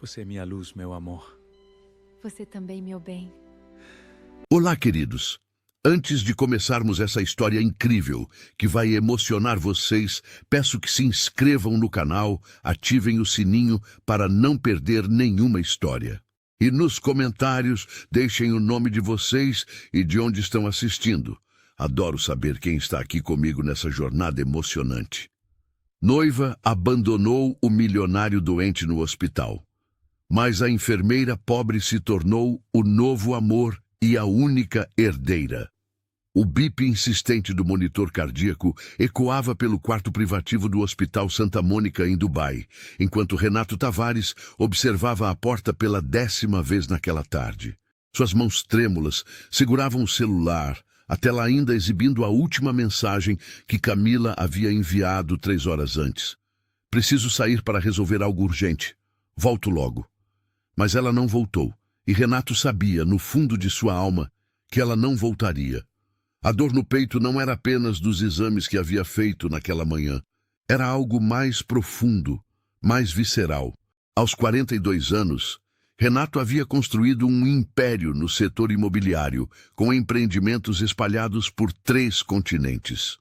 Você é minha luz, meu amor. Você também, meu bem. Olá, queridos. Antes de começarmos essa história incrível que vai emocionar vocês, peço que se inscrevam no canal, ativem o sininho para não perder nenhuma história. E nos comentários, deixem o nome de vocês e de onde estão assistindo. Adoro saber quem está aqui comigo nessa jornada emocionante. Noiva abandonou o milionário doente no hospital. Mas a enfermeira pobre se tornou o novo amor e a única herdeira. O bip insistente do monitor cardíaco ecoava pelo quarto privativo do Hospital Santa Mônica, em Dubai, enquanto Renato Tavares observava a porta pela 10ª vez naquela tarde. Suas mãos trêmulas seguravam o celular, a tela ainda exibindo a última mensagem que Camila havia enviado 3 horas antes. Preciso sair para resolver algo urgente. Volto logo. Mas ela não voltou, e Renato sabia, no fundo de sua alma, que ela não voltaria. A dor no peito não era apenas dos exames que havia feito naquela manhã. Era algo mais profundo, mais visceral. Aos 42 anos, Renato havia construído um império no setor imobiliário, com empreendimentos espalhados por 3 continentes.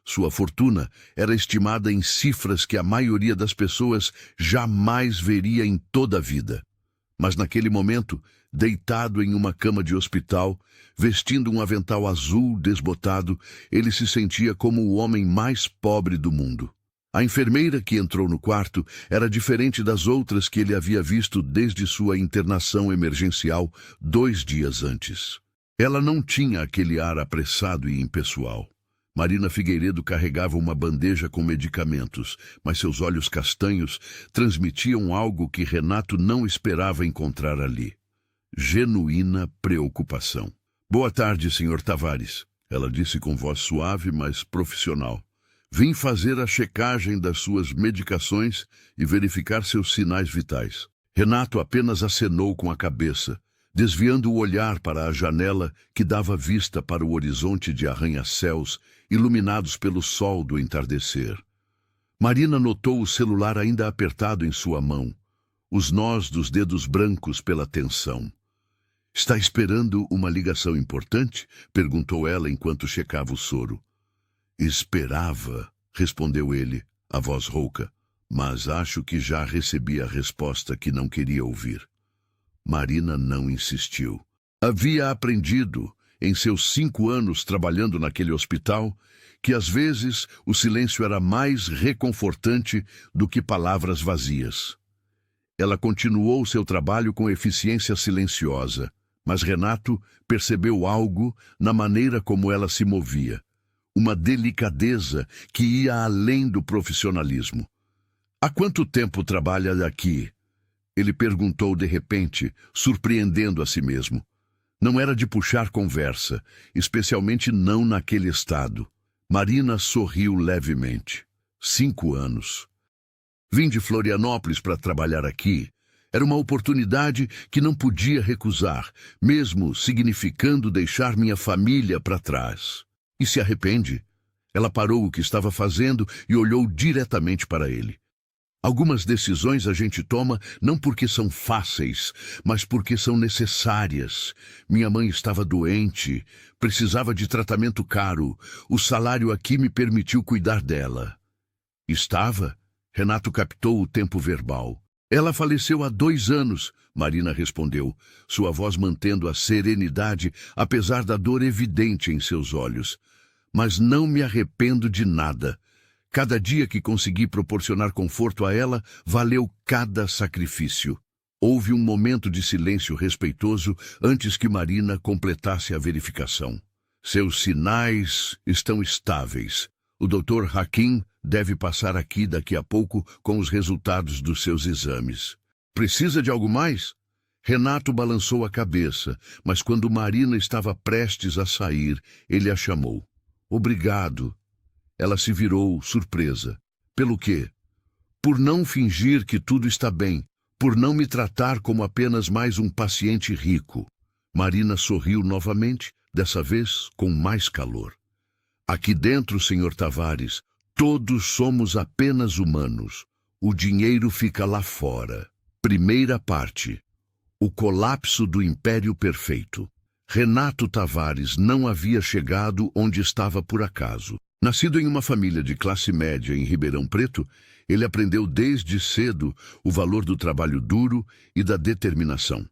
Sua fortuna era estimada em cifras que a maioria das pessoas jamais veria em toda a vida. Mas naquele momento, deitado em uma cama de hospital, vestindo um avental azul desbotado, ele se sentia como o homem mais pobre do mundo. A enfermeira que entrou no quarto era diferente das outras que ele havia visto desde sua internação emergencial 2 dias antes. Ela não tinha aquele ar apressado e impessoal. Marina Figueiredo carregava uma bandeja com medicamentos, mas seus olhos castanhos transmitiam algo que Renato não esperava encontrar ali. Genuína preocupação. Boa tarde, Sr. Tavares, ela disse com voz suave, mas profissional. Vim fazer a checagem das suas medicações e verificar seus sinais vitais. Renato apenas acenou com a cabeça, desviando o olhar para a janela que dava vista para o horizonte de arranha-céus iluminados pelo sol do entardecer. Marina notou o celular ainda apertado em sua mão, os nós dos dedos brancos pela tensão. Está esperando uma ligação importante? Perguntou ela enquanto checava o soro. Esperava, respondeu ele, a voz rouca, mas acho que já recebi a resposta que não queria ouvir. Marina não insistiu. Havia aprendido, em seus 5 anos trabalhando naquele hospital, que às vezes o silêncio era mais reconfortante do que palavras vazias. Ela continuou seu trabalho com eficiência silenciosa, mas Renato percebeu algo na maneira como ela se movia, uma delicadeza que ia além do profissionalismo. Há quanto tempo trabalha aqui? Ele perguntou de repente, surpreendendo a si mesmo. Não era de puxar conversa, especialmente não naquele estado. Marina sorriu levemente. 5 anos. Vim de Florianópolis para trabalhar aqui. Era uma oportunidade que não podia recusar, mesmo significando deixar minha família para trás. E se arrepende? Ela parou o que estava fazendo e olhou diretamente para ele. Algumas decisões a gente toma não porque são fáceis, mas porque são necessárias. Minha mãe estava doente, precisava de tratamento caro. O salário aqui me permitiu cuidar dela. Estava? Renato captou o tempo verbal. Ela faleceu há 2 anos, Marina respondeu, sua voz mantendo a serenidade, apesar da dor evidente em seus olhos. Mas não me arrependo de nada. Cada dia que consegui proporcionar conforto a ela, valeu cada sacrifício. Houve um momento de silêncio respeitoso antes que Marina completasse a verificação. Seus sinais estão estáveis. O Dr. Hakim deve passar aqui daqui a pouco com os resultados dos seus exames. Precisa de algo mais? Renato balançou a cabeça, mas quando Marina estava prestes a sair, ele a chamou. Obrigado. Ela se virou, surpresa. Pelo quê? Por não fingir que tudo está bem, por não me tratar como apenas mais um paciente rico. Marina sorriu novamente, dessa vez com mais calor. Aqui dentro, Sr. Tavares, todos somos apenas humanos. O dinheiro fica lá fora. Primeira parte. O colapso do Império Perfeito. Renato Tavares não havia chegado onde estava por acaso. Nascido em uma família de classe média em Ribeirão Preto, ele aprendeu desde cedo o valor do trabalho duro e da determinação.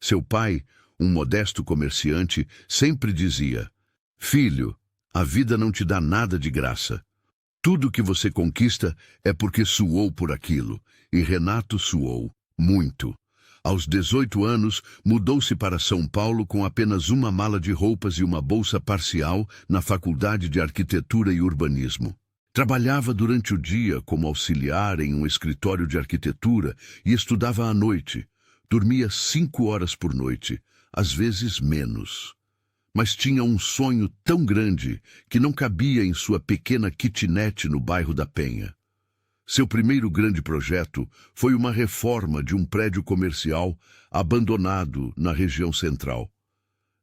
Seu pai, um modesto comerciante, sempre dizia: "Filho, a vida não te dá nada de graça. Tudo que você conquista é porque suou por aquilo." E Renato suou muito. Aos 18 anos, mudou-se para São Paulo com apenas uma mala de roupas e uma bolsa parcial na Faculdade de Arquitetura e Urbanismo. Trabalhava durante o dia como auxiliar em um escritório de arquitetura e estudava à noite. Dormia 5 horas por noite, às vezes menos. Mas tinha um sonho tão grande que não cabia em sua pequena kitnet no bairro da Penha. Seu primeiro grande projeto foi uma reforma de um prédio comercial abandonado na região central.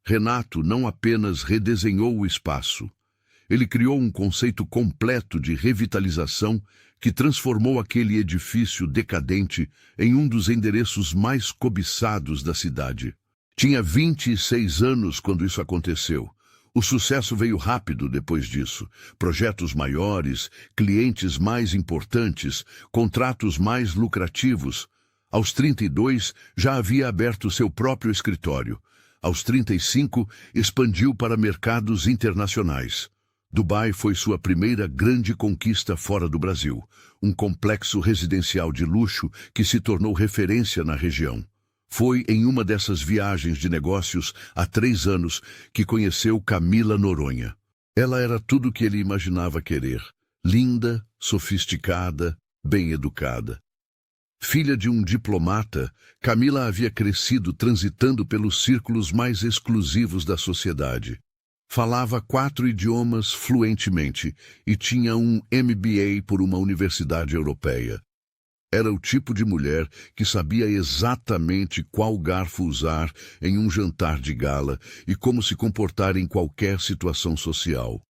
Renato não apenas redesenhou o espaço, ele criou um conceito completo de revitalização que transformou aquele edifício decadente em um dos endereços mais cobiçados da cidade. Tinha 26 anos quando isso aconteceu. O sucesso veio rápido depois disso. Projetos maiores, clientes mais importantes, contratos mais lucrativos. Aos 32, já havia aberto seu próprio escritório. Aos 35, expandiu para mercados internacionais. Dubai foi sua primeira grande conquista fora do Brasil, um complexo residencial de luxo que se tornou referência na região. Foi em uma dessas viagens de negócios, há 3 anos, que conheceu Camila Noronha. Ela era tudo o que ele imaginava querer. Linda, sofisticada, bem educada. Filha de um diplomata, Camila havia crescido transitando pelos círculos mais exclusivos da sociedade. Falava 4 idiomas fluentemente e tinha um MBA por uma universidade europeia. Era o tipo de mulher que sabia exatamente qual garfo usar em um jantar de gala e como se comportar em qualquer situação social.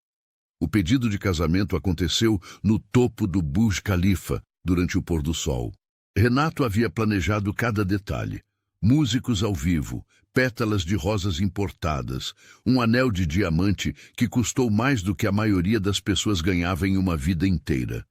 O pedido de casamento aconteceu no topo do Burj Khalifa, durante o pôr do sol. Renato havia planejado cada detalhe. Músicos ao vivo, pétalas de rosas importadas, um anel de diamante que custou mais do que a maioria das pessoas ganhava em uma vida inteira.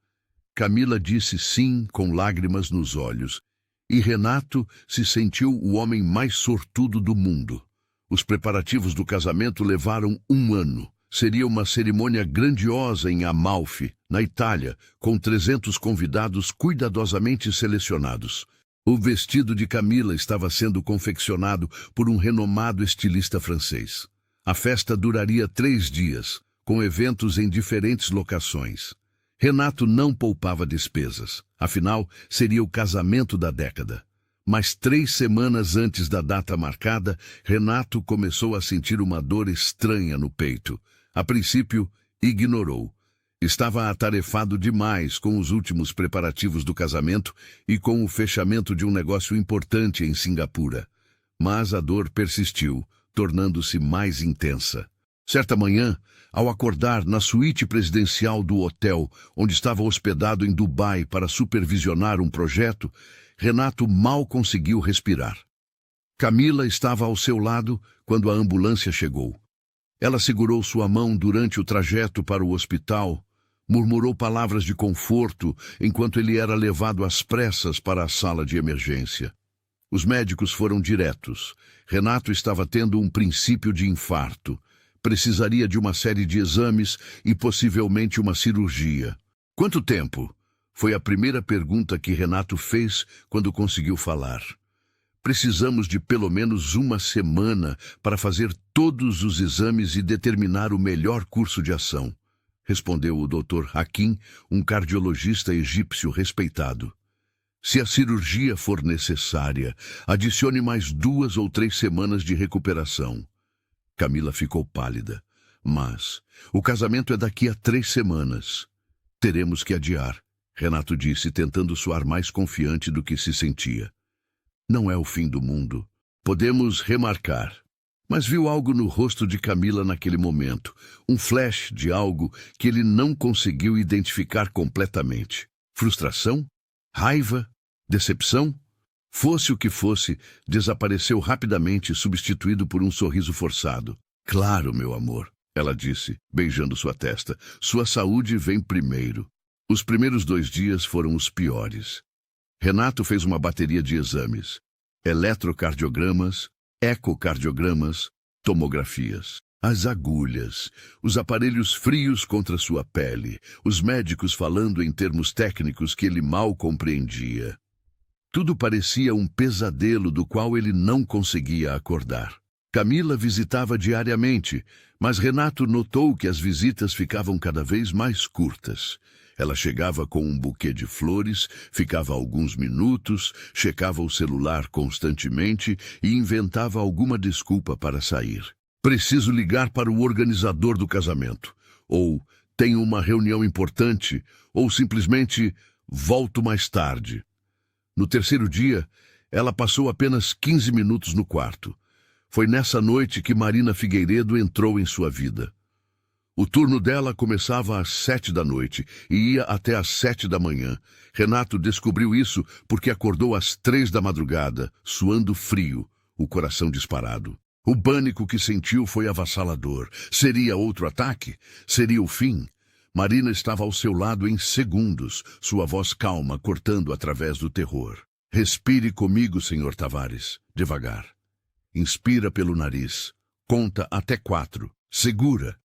Camila disse sim com lágrimas nos olhos, e Renato se sentiu o homem mais sortudo do mundo. Os preparativos do casamento levaram 1 ano. Seria uma cerimônia grandiosa em Amalfi, na Itália, com 300 convidados cuidadosamente selecionados. O vestido de Camila estava sendo confeccionado por um renomado estilista francês. A festa duraria 3 dias, com eventos em diferentes locações. Renato não poupava despesas, afinal, seria o casamento da década. Mas 3 semanas antes da data marcada, Renato começou a sentir uma dor estranha no peito. A princípio, ignorou. Estava atarefado demais com os últimos preparativos do casamento e com o fechamento de um negócio importante em Singapura. Mas a dor persistiu, tornando-se mais intensa. Certa manhã, ao acordar na suíte presidencial do hotel, onde estava hospedado em Dubai para supervisionar um projeto, Renato mal conseguiu respirar. Camila estava ao seu lado quando a ambulância chegou. Ela segurou sua mão durante o trajeto para o hospital, murmurou palavras de conforto enquanto ele era levado às pressas para a sala de emergência. Os médicos foram diretos. Renato estava tendo um princípio de infarto. Precisaria de uma série de exames e possivelmente uma cirurgia. Quanto tempo? Foi a primeira pergunta que Renato fez quando conseguiu falar. Precisamos de pelo menos 1 semana para fazer todos os exames e determinar o melhor curso de ação, respondeu o Dr. Hakim, um cardiologista egípcio respeitado. Se a cirurgia for necessária, adicione mais 2 ou 3 semanas de recuperação. Camila ficou pálida. Mas o casamento é daqui a 3 semanas. Teremos que adiar, Renato disse, tentando soar mais confiante do que se sentia. Não é o fim do mundo. Podemos remarcar. Mas viu algo no rosto de Camila naquele momento. Um flash de algo que ele não conseguiu identificar completamente. Frustração? Raiva? Decepção? Fosse o que fosse, desapareceu rapidamente, substituído por um sorriso forçado. Claro, meu amor, ela disse, beijando sua testa. Sua saúde vem primeiro. Os primeiros 2 dias foram os piores. Renato fez uma bateria de exames. Eletrocardiogramas, ecocardiogramas, tomografias. As agulhas, os aparelhos frios contra sua pele, os médicos falando em termos técnicos que ele mal compreendia. Tudo parecia um pesadelo do qual ele não conseguia acordar. Camila visitava diariamente, mas Renato notou que as visitas ficavam cada vez mais curtas. Ela chegava com um buquê de flores, ficava alguns minutos, checava o celular constantemente e inventava alguma desculpa para sair. Preciso ligar para o organizador do casamento. Ou tenho uma reunião importante. Ou simplesmente volto mais tarde. No terceiro dia, ela passou apenas 15 minutos no quarto. Foi nessa noite que Marina Figueiredo entrou em sua vida. O turno dela começava às 7 da noite e ia até às 7 da manhã. Renato descobriu isso porque acordou às 3 da madrugada, suando frio, o coração disparado. O pânico que sentiu foi avassalador. Seria outro ataque? Seria o fim? Marina estava ao seu lado em segundos, sua voz calma cortando através do terror. Respire comigo, Sr. Tavares, devagar. Inspira pelo nariz. Conta até 4. Segura.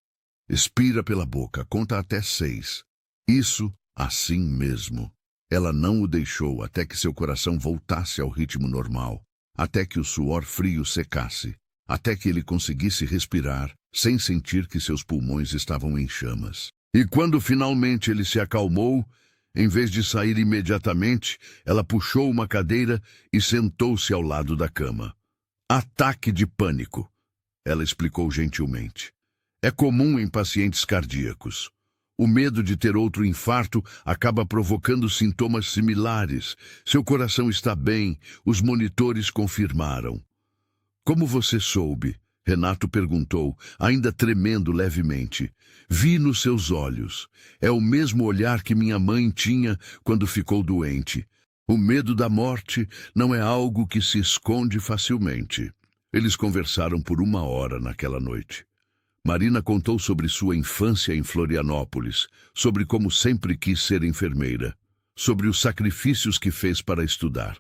Expira pela boca. Conta até 6. Isso, assim mesmo. Ela não o deixou até que seu coração voltasse ao ritmo normal, até que o suor frio secasse, até que ele conseguisse respirar, sem sentir que seus pulmões estavam em chamas. E quando finalmente ele se acalmou, em vez de sair imediatamente, ela puxou uma cadeira e sentou-se ao lado da cama. Ataque de pânico, ela explicou gentilmente. É comum em pacientes cardíacos. O medo de ter outro infarto acaba provocando sintomas similares. Seu coração está bem, os monitores confirmaram. Como você soube? Renato perguntou, ainda tremendo levemente. Vi nos seus olhos. É o mesmo olhar que minha mãe tinha quando ficou doente. O medo da morte não é algo que se esconde facilmente. Eles conversaram por 1 hora naquela noite. Marina contou sobre sua infância em Florianópolis, sobre como sempre quis ser enfermeira, sobre os sacrifícios que fez para estudar.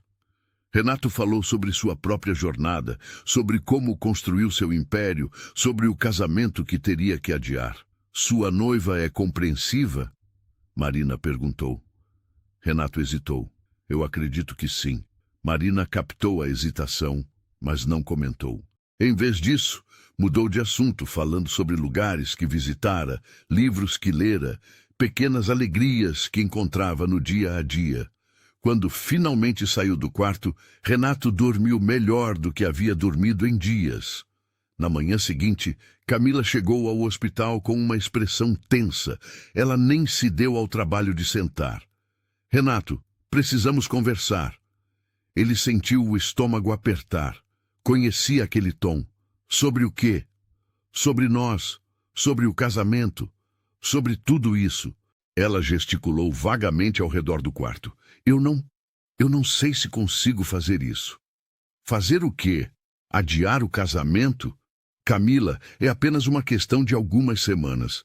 Renato falou sobre sua própria jornada, sobre como construiu seu império, sobre o casamento que teria que adiar. Sua noiva é compreensiva? Marina perguntou. Renato hesitou. Eu acredito que sim. Marina captou a hesitação, mas não comentou. Em vez disso, mudou de assunto, falando sobre lugares que visitara, livros que lera, pequenas alegrias que encontrava no dia a dia. Quando finalmente saiu do quarto, Renato dormiu melhor do que havia dormido em dias. Na manhã seguinte, Camila chegou ao hospital com uma expressão tensa. Ela nem se deu ao trabalho de sentar. Renato, precisamos conversar. Ele sentiu o estômago apertar. Conhecia aquele tom. Sobre o quê? Sobre nós, sobre o casamento, sobre tudo isso. Ela gesticulou vagamente ao redor do quarto. Eu não sei se consigo fazer isso. Fazer o quê? Adiar o casamento? Camila, é apenas uma questão de algumas semanas.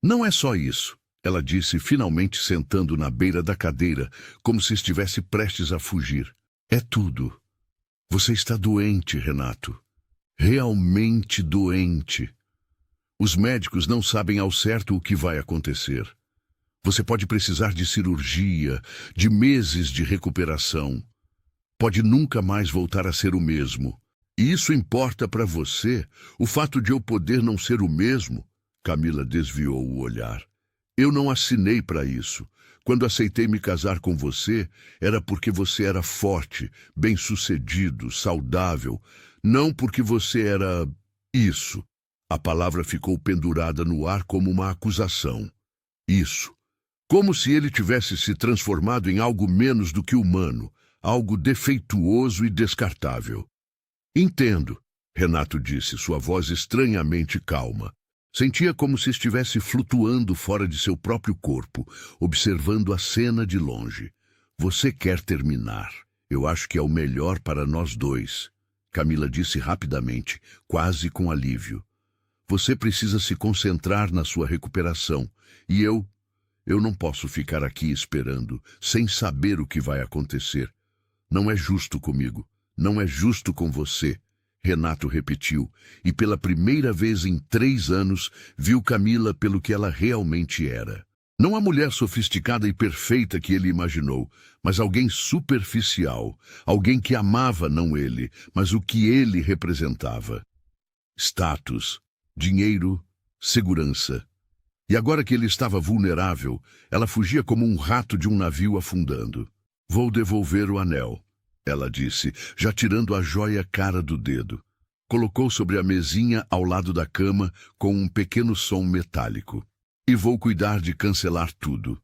Não é só isso, ela disse, finalmente sentando na beira da cadeira, como se estivesse prestes a fugir. É tudo. Você está doente, Renato. Realmente doente. Os médicos não sabem ao certo o que vai acontecer. Você pode precisar de cirurgia, de meses de recuperação. Pode nunca mais voltar a ser o mesmo. E isso importa para você? O fato de eu poder não ser o mesmo? Camila desviou o olhar. Eu não assinei para isso. Quando aceitei me casar com você, era porque você era forte, bem-sucedido, saudável. Não porque você era isso. A palavra ficou pendurada no ar como uma acusação. Isso. Como se ele tivesse se transformado em algo menos do que humano, algo defeituoso e descartável. Entendo, Renato disse, sua voz estranhamente calma. Sentia como se estivesse flutuando fora de seu próprio corpo, observando a cena de longe. Você quer terminar. Eu acho que é o melhor para nós dois, Camila disse rapidamente, quase com alívio. Você precisa se concentrar na sua recuperação. E eu não posso ficar aqui esperando, sem saber o que vai acontecer. Não é justo comigo. Não é justo com você. Renato repetiu, e pela primeira vez em 3 anos, viu Camila pelo que ela realmente era. Não a mulher sofisticada e perfeita que ele imaginou, mas alguém superficial, alguém que amava não ele, mas o que ele representava. Status, dinheiro, segurança. E agora que ele estava vulnerável, ela fugia como um rato de um navio afundando. Vou devolver o anel, ela disse, já tirando a joia cara do dedo. Colocou sobre a mesinha ao lado da cama com um pequeno som metálico. E vou cuidar de cancelar tudo.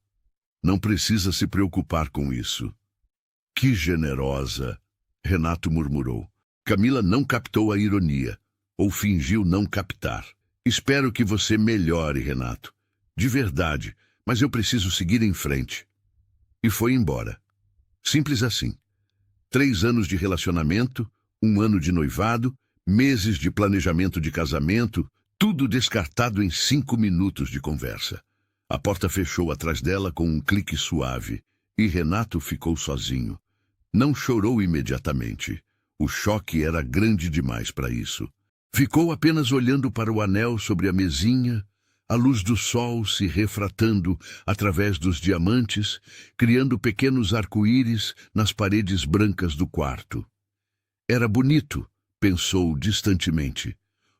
Não precisa se preocupar com isso. Que generosa, Renato murmurou. Camila não captou a ironia, ou fingiu não captar. Espero que você melhore, Renato. De verdade, mas eu preciso seguir em frente. E foi embora. Simples assim. 3 anos de relacionamento, 1 ano de noivado, meses de planejamento de casamento, tudo descartado em 5 minutos de conversa. A porta fechou atrás dela com um clique suave, e Renato ficou sozinho. Não chorou imediatamente. O choque era grande demais para isso. Ficou apenas olhando para o anel sobre a mesinha, a luz do sol se refratando através dos diamantes, criando pequenos arco-íris nas paredes brancas do quarto. Era bonito, pensou distantemente.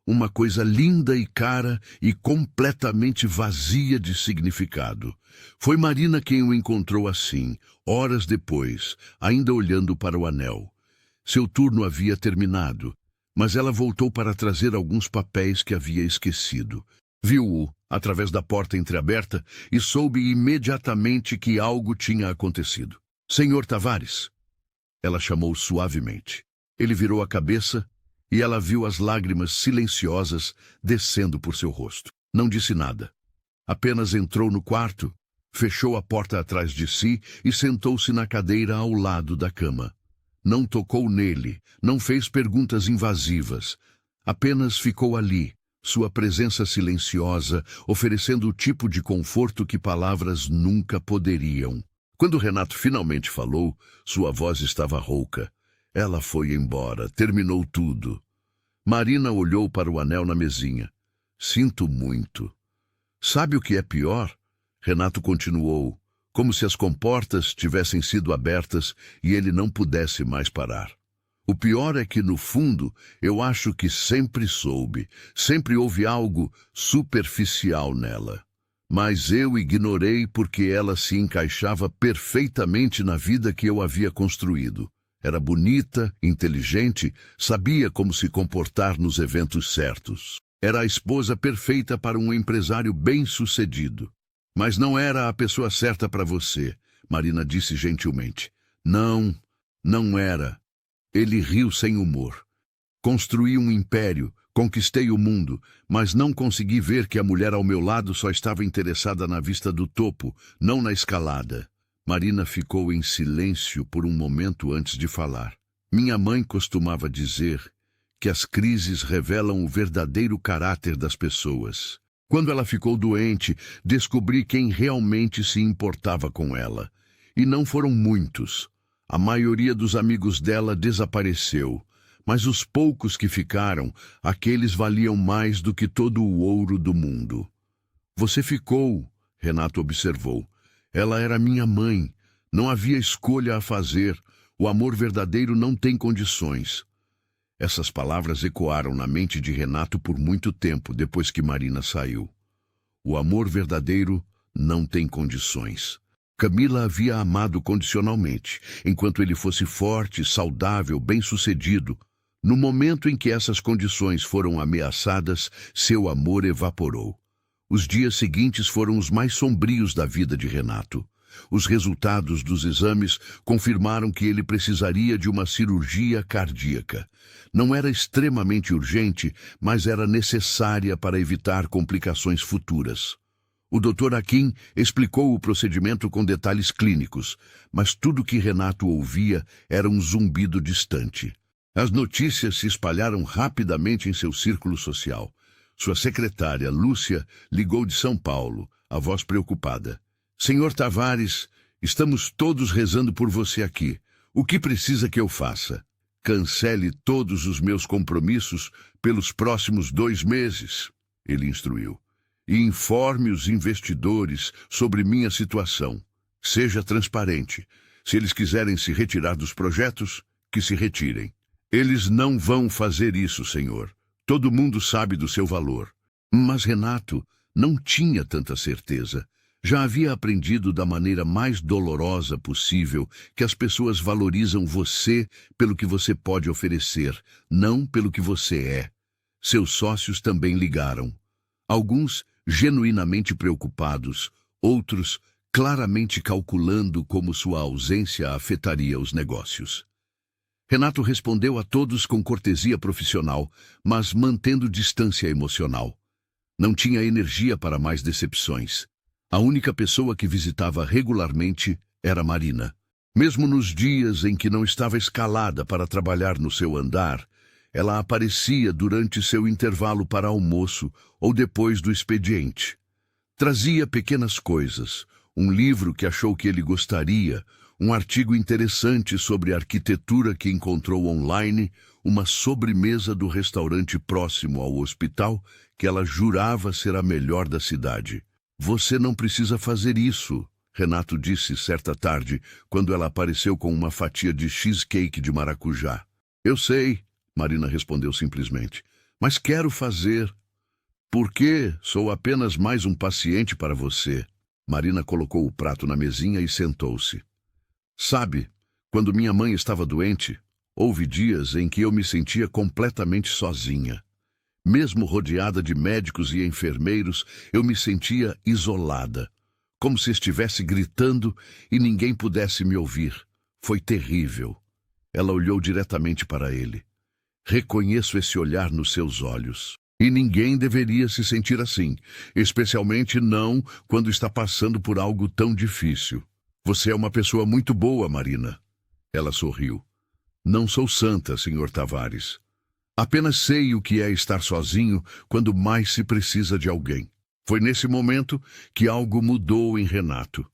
Uma coisa linda e cara e completamente vazia de significado. Foi Marina quem o encontrou assim, horas depois, ainda olhando para o anel. Seu turno havia terminado, mas ela voltou para trazer alguns papéis que havia esquecido. Viu-o através da porta entreaberta e soube imediatamente que algo tinha acontecido. Senhor Tavares, ela chamou suavemente. Ele virou a cabeça e ela viu as lágrimas silenciosas descendo por seu rosto. Não disse nada. Apenas entrou no quarto, fechou a porta atrás de si e sentou-se na cadeira ao lado da cama. Não tocou nele, não fez perguntas invasivas. Apenas ficou ali, sua presença silenciosa, oferecendo o tipo de conforto que palavras nunca poderiam. Quando Renato finalmente falou, sua voz estava rouca. Ela foi embora, terminou tudo. Marina olhou para o anel na mesinha. Sinto muito. Sabe o que é pior? Renato continuou, como se as comportas tivessem sido abertas e ele não pudesse mais parar. O pior é que, no fundo, eu acho que sempre soube, sempre houve algo superficial nela. Mas eu ignorei porque ela se encaixava perfeitamente na vida que eu havia construído. Era bonita, inteligente, sabia como se comportar nos eventos certos. Era a esposa perfeita para um empresário bem-sucedido. Mas não era a pessoa certa para você, Marina disse gentilmente. Não, não era. Ele riu sem humor. Construí um império, conquistei o mundo, mas não consegui ver que a mulher ao meu lado só estava interessada na vista do topo, não na escalada. Marina ficou em silêncio por um momento antes de falar. Minha mãe costumava dizer que as crises revelam o verdadeiro caráter das pessoas. Quando ela ficou doente, descobri quem realmente se importava com ela. E não foram muitos. A maioria dos amigos dela desapareceu. Mas os poucos que ficaram, aqueles valiam mais do que todo o ouro do mundo. Você ficou, Renato observou. Ela era minha mãe. Não havia escolha a fazer. O amor verdadeiro não tem condições. Essas palavras ecoaram na mente de Renato por muito tempo depois que Marina saiu. O amor verdadeiro não tem condições. Camila havia amado condicionalmente, enquanto ele fosse forte, saudável, bem-sucedido. No momento em que essas condições foram ameaçadas, seu amor evaporou. Os dias seguintes foram os mais sombrios da vida de Renato. Os resultados dos exames confirmaram que ele precisaria de uma cirurgia cardíaca. Não era extremamente urgente, mas era necessária para evitar complicações futuras. O Dr. Akin explicou o procedimento com detalhes clínicos, mas tudo que Renato ouvia era um zumbido distante. As notícias se espalharam rapidamente em seu círculo social. Sua secretária, Lúcia, ligou de São Paulo, a voz preocupada. Senhor Tavares, estamos todos rezando por você aqui. O que precisa que eu faça? Cancele todos os meus compromissos pelos próximos 2 meses, ele instruiu. E informe os investidores sobre minha situação. Seja transparente. Se eles quiserem se retirar dos projetos, que se retirem. Eles não vão fazer isso, senhor. Todo mundo sabe do seu valor. Mas Renato não tinha tanta certeza. Já havia aprendido da maneira mais dolorosa possível que as pessoas valorizam você pelo que você pode oferecer, não pelo que você é. Seus sócios também ligaram. Alguns genuinamente preocupados, outros claramente calculando como sua ausência afetaria os negócios. Renato respondeu a todos com cortesia profissional, mas mantendo distância emocional. Não tinha energia para mais decepções. A única pessoa que visitava regularmente era Marina. Mesmo nos dias em que não estava escalada para trabalhar no seu andar, ela aparecia durante seu intervalo para almoço ou depois do expediente. Trazia pequenas coisas, um livro que achou que ele gostaria, um artigo interessante sobre arquitetura que encontrou online, uma sobremesa do restaurante próximo ao hospital que ela jurava ser a melhor da cidade. Você não precisa fazer isso, Renato disse certa tarde, quando ela apareceu com uma fatia de cheesecake de maracujá. Eu sei, Marina respondeu simplesmente, mas quero fazer. Por quê? Sou apenas mais um paciente para você. Marina colocou o prato na mesinha e sentou-se. Sabe, quando minha mãe estava doente, houve dias em que eu me sentia completamente sozinha. Mesmo rodeada de médicos e enfermeiros, eu me sentia isolada, como se estivesse gritando e ninguém pudesse me ouvir. Foi terrível. Ela olhou diretamente para ele. Reconheço esse olhar nos seus olhos. E ninguém deveria se sentir assim, especialmente não quando está passando por algo tão difícil. Você é uma pessoa muito boa, Marina. Ela sorriu. Não sou santa, Sr. Tavares. Apenas sei o que é estar sozinho quando mais se precisa de alguém. Foi nesse momento que algo mudou em Renato.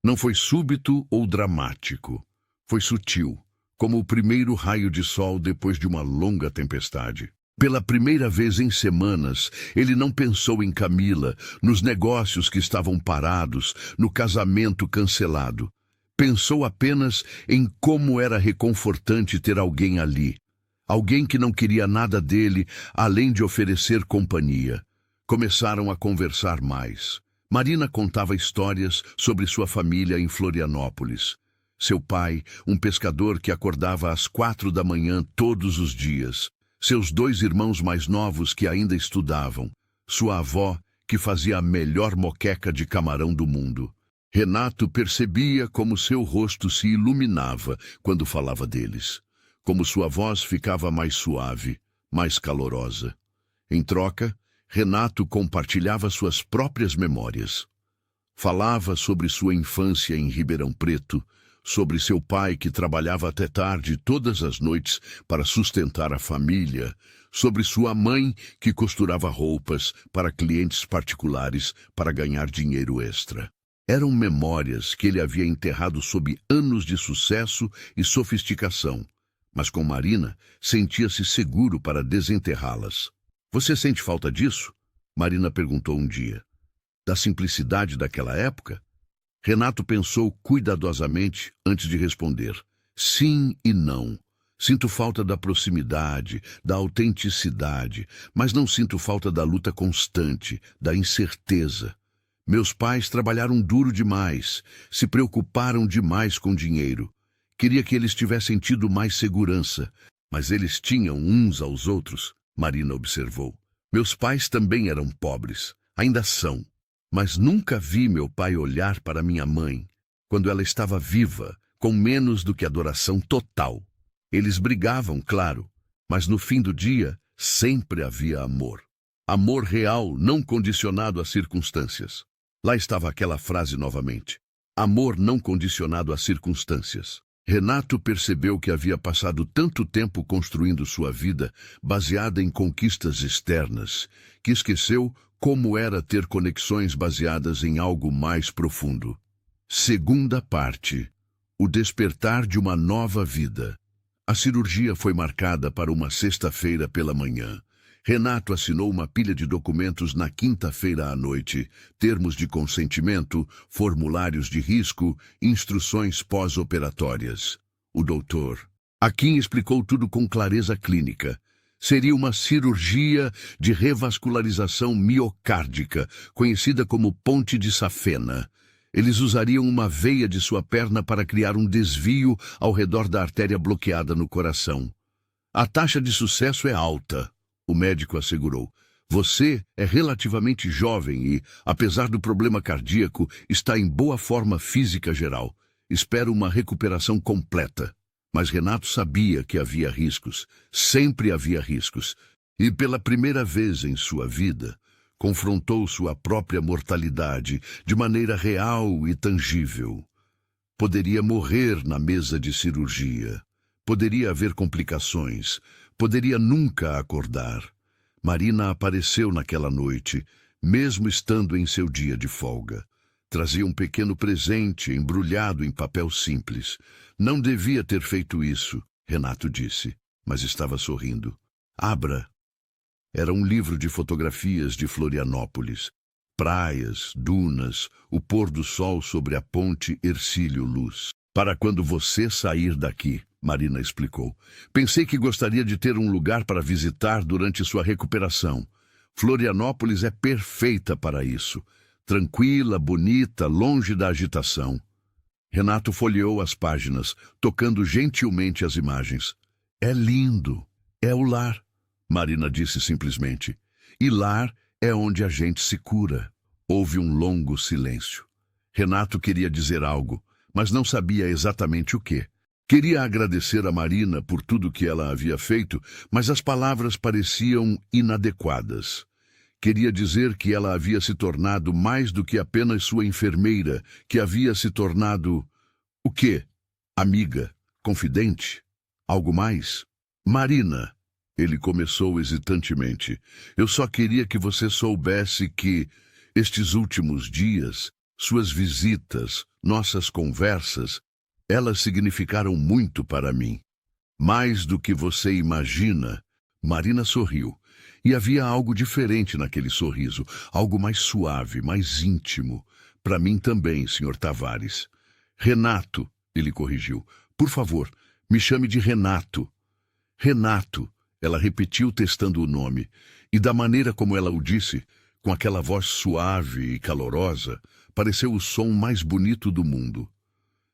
Não foi súbito ou dramático. Foi sutil, como o primeiro raio de sol depois de uma longa tempestade. Pela primeira vez em semanas, ele não pensou em Camila, nos negócios que estavam parados, no casamento cancelado. Pensou apenas em como era reconfortante ter alguém ali. Alguém que não queria nada dele, além de oferecer companhia. Começaram a conversar mais. Marina contava histórias sobre sua família em Florianópolis. Seu pai, um pescador que acordava às 4 da manhã todos os dias. Seus 2 irmãos mais novos que ainda estudavam. Sua avó, que fazia a melhor moqueca de camarão do mundo. Renato percebia como seu rosto se iluminava quando falava deles. Como sua voz ficava mais suave, mais calorosa. Em troca, Renato compartilhava suas próprias memórias. Falava sobre sua infância em Ribeirão Preto, sobre seu pai que trabalhava até tarde todas as noites para sustentar a família, sobre sua mãe que costurava roupas para clientes particulares para ganhar dinheiro extra. Eram memórias que ele havia enterrado sob anos de sucesso e sofisticação, mas com Marina sentia-se seguro para desenterrá-las. Você sente falta disso? Marina perguntou um dia. Da simplicidade daquela época? Renato pensou cuidadosamente antes de responder. Sim e não. Sinto falta da proximidade, da autenticidade, mas não sinto falta da luta constante, da incerteza. Meus pais trabalharam duro demais, se preocuparam demais com dinheiro. Queria que eles tivessem tido mais segurança, mas eles tinham uns aos outros, Marina observou. Meus pais também eram pobres, ainda são. Mas nunca vi meu pai olhar para minha mãe, quando ela estava viva, com menos do que adoração total. Eles brigavam, claro, mas no fim do dia sempre havia amor. Amor real, não condicionado às circunstâncias. Lá estava aquela frase novamente. Amor não condicionado a circunstâncias. Renato percebeu que havia passado tanto tempo construindo sua vida baseada em conquistas externas, que esqueceu como era ter conexões baseadas em algo mais profundo. Segunda parte. O despertar de uma nova vida. A cirurgia foi marcada para uma sexta-feira pela manhã. Renato assinou uma pilha de documentos na quinta-feira à noite, termos de consentimento, formulários de risco, instruções pós-operatórias. O doutor Akin explicou tudo com clareza clínica. Seria uma cirurgia de revascularização miocárdica, conhecida como ponte de safena. Eles usariam uma veia de sua perna para criar um desvio ao redor da artéria bloqueada no coração. A taxa de sucesso é alta, o médico assegurou. Você é relativamente jovem e, apesar do problema cardíaco, está em boa forma física geral. Espero uma recuperação completa. Mas Renato sabia que havia riscos. Sempre havia riscos. E pela primeira vez em sua vida, confrontou sua própria mortalidade de maneira real e tangível. Poderia morrer na mesa de cirurgia. Poderia haver complicações. Poderia nunca acordar. Marina apareceu naquela noite, mesmo estando em seu dia de folga. Trazia um pequeno presente embrulhado em papel simples. Não devia ter feito isso, Renato disse, mas estava sorrindo. Abra. Era um livro de fotografias de Florianópolis. Praias, dunas, o pôr do sol sobre a ponte Hercílio Luz. Para quando você sair daqui, Marina explicou. Pensei que gostaria de ter um lugar para visitar durante sua recuperação. Florianópolis é perfeita para isso. Tranquila, bonita, longe da agitação. Renato folheou as páginas, tocando gentilmente as imagens. É lindo. É o lar, Marina disse simplesmente. E lar é onde a gente se cura. Houve um longo silêncio. Renato queria dizer algo, mas não sabia exatamente o quê. Queria agradecer a Marina por tudo que ela havia feito, mas as palavras pareciam inadequadas. Queria dizer que ela havia se tornado mais do que apenas sua enfermeira, que havia se tornado... o quê? Amiga? Confidente? Algo mais? Marina, ele começou hesitantemente, eu só queria que você soubesse que, estes últimos dias, suas visitas, nossas conversas, elas significaram muito para mim. Mais do que você imagina. Marina sorriu. E havia algo diferente naquele sorriso, algo mais suave, mais íntimo. Para mim também, Sr. Tavares. Renato, ele corrigiu. Por favor, me chame de Renato. Renato, ela repetiu testando o nome. E da maneira como ela o disse, com aquela voz suave e calorosa, pareceu o som mais bonito do mundo.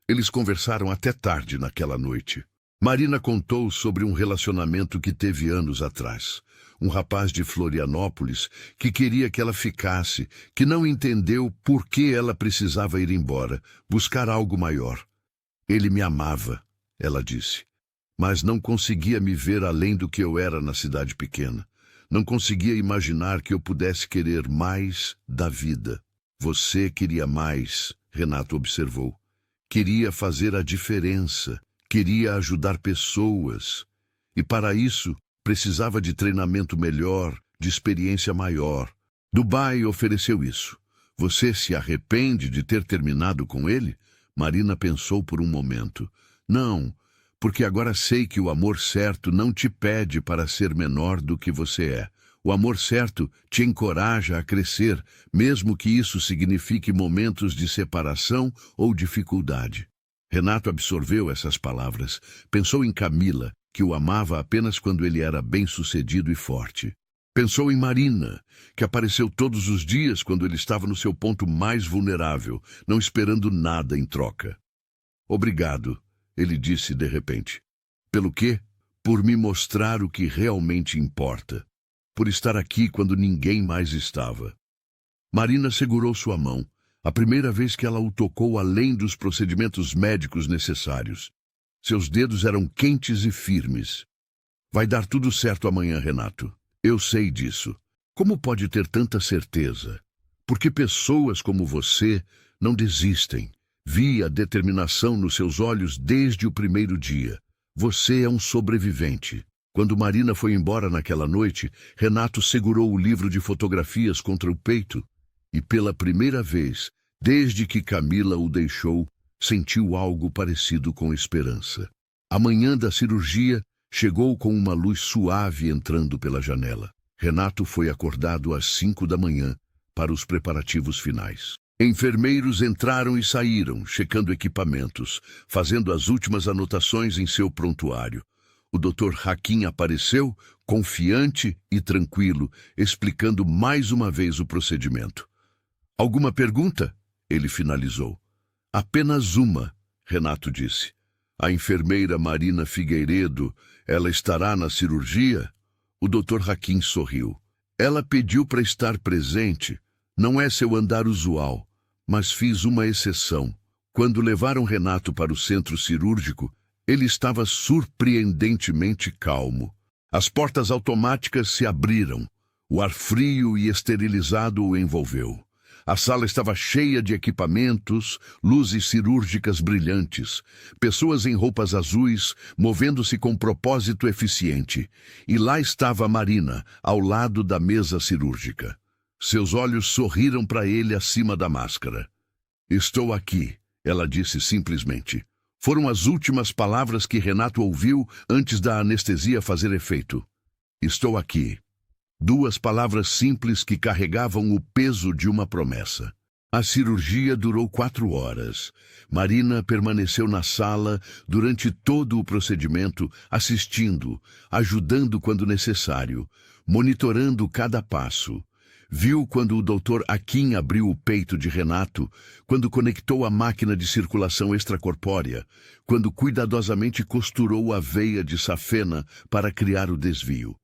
Eles conversaram até tarde naquela noite. Marina contou sobre um relacionamento que teve anos atrás. Um rapaz de Florianópolis que queria que ela ficasse, que não entendeu por que ela precisava ir embora, buscar algo maior. Ele me amava, ela disse, mas não conseguia me ver além do que eu era na cidade pequena. Não conseguia imaginar que eu pudesse querer mais da vida. Você queria mais, Renato observou. Queria fazer a diferença, queria ajudar pessoas. E para isso, precisava de treinamento melhor, de experiência maior. Dubai ofereceu isso. Você se arrepende de ter terminado com ele? Marina pensou por um momento. Não, porque agora sei que o amor certo não te pede para ser menor do que você é. O amor certo te encoraja a crescer, mesmo que isso signifique momentos de separação ou dificuldade. Renato absorveu essas palavras. Pensou em Camila, que o amava apenas quando ele era bem-sucedido e forte. Pensou em Marina, que apareceu todos os dias quando ele estava no seu ponto mais vulnerável, não esperando nada em troca. Obrigado, ele disse de repente. Pelo quê? Por me mostrar o que realmente importa. Por estar aqui quando ninguém mais estava. Marina segurou sua mão, a primeira vez que ela o tocou além dos procedimentos médicos necessários. Seus dedos eram quentes e firmes. Vai dar tudo certo amanhã, Renato. Eu sei disso. Como pode ter tanta certeza? Porque pessoas como você não desistem. Vi a determinação nos seus olhos desde o primeiro dia. Você é um sobrevivente. Quando Marina foi embora naquela noite, Renato segurou o livro de fotografias contra o peito e, pela primeira vez, desde que Camila o deixou, sentiu algo parecido com esperança. A manhã da cirurgia chegou com uma luz suave entrando pela janela. Renato foi acordado às 5 da manhã para os preparativos finais. Enfermeiros entraram e saíram, checando equipamentos, fazendo as últimas anotações em seu prontuário. O Dr. Hakim apareceu, confiante e tranquilo, explicando mais uma vez o procedimento. "Alguma pergunta?" ele finalizou. "Apenas uma", Renato disse. "A enfermeira Marina Figueiredo, ela estará na cirurgia?" O Dr. Hakim sorriu. "Ela pediu para estar presente. Não é seu andar usual, mas fiz uma exceção. Quando levaram Renato para o centro cirúrgico, ele estava surpreendentemente calmo. As portas automáticas se abriram. O ar frio e esterilizado o envolveu. A sala estava cheia de equipamentos, luzes cirúrgicas brilhantes, pessoas em roupas azuis, movendo-se com propósito eficiente. E lá estava Marina, ao lado da mesa cirúrgica. Seus olhos sorriram para ele acima da máscara. "Estou aqui", ela disse simplesmente. Foram as últimas palavras que Renato ouviu antes da anestesia fazer efeito. "Estou aqui." 2 palavras simples que carregavam o peso de uma promessa. A cirurgia durou 4 horas. Marina permaneceu na sala durante todo o procedimento, assistindo, ajudando quando necessário, monitorando cada passo. Viu quando o Dr. Hakim abriu o peito de Renato, quando conectou a máquina de circulação extracorpórea, quando cuidadosamente costurou a veia de safena para criar o desvio.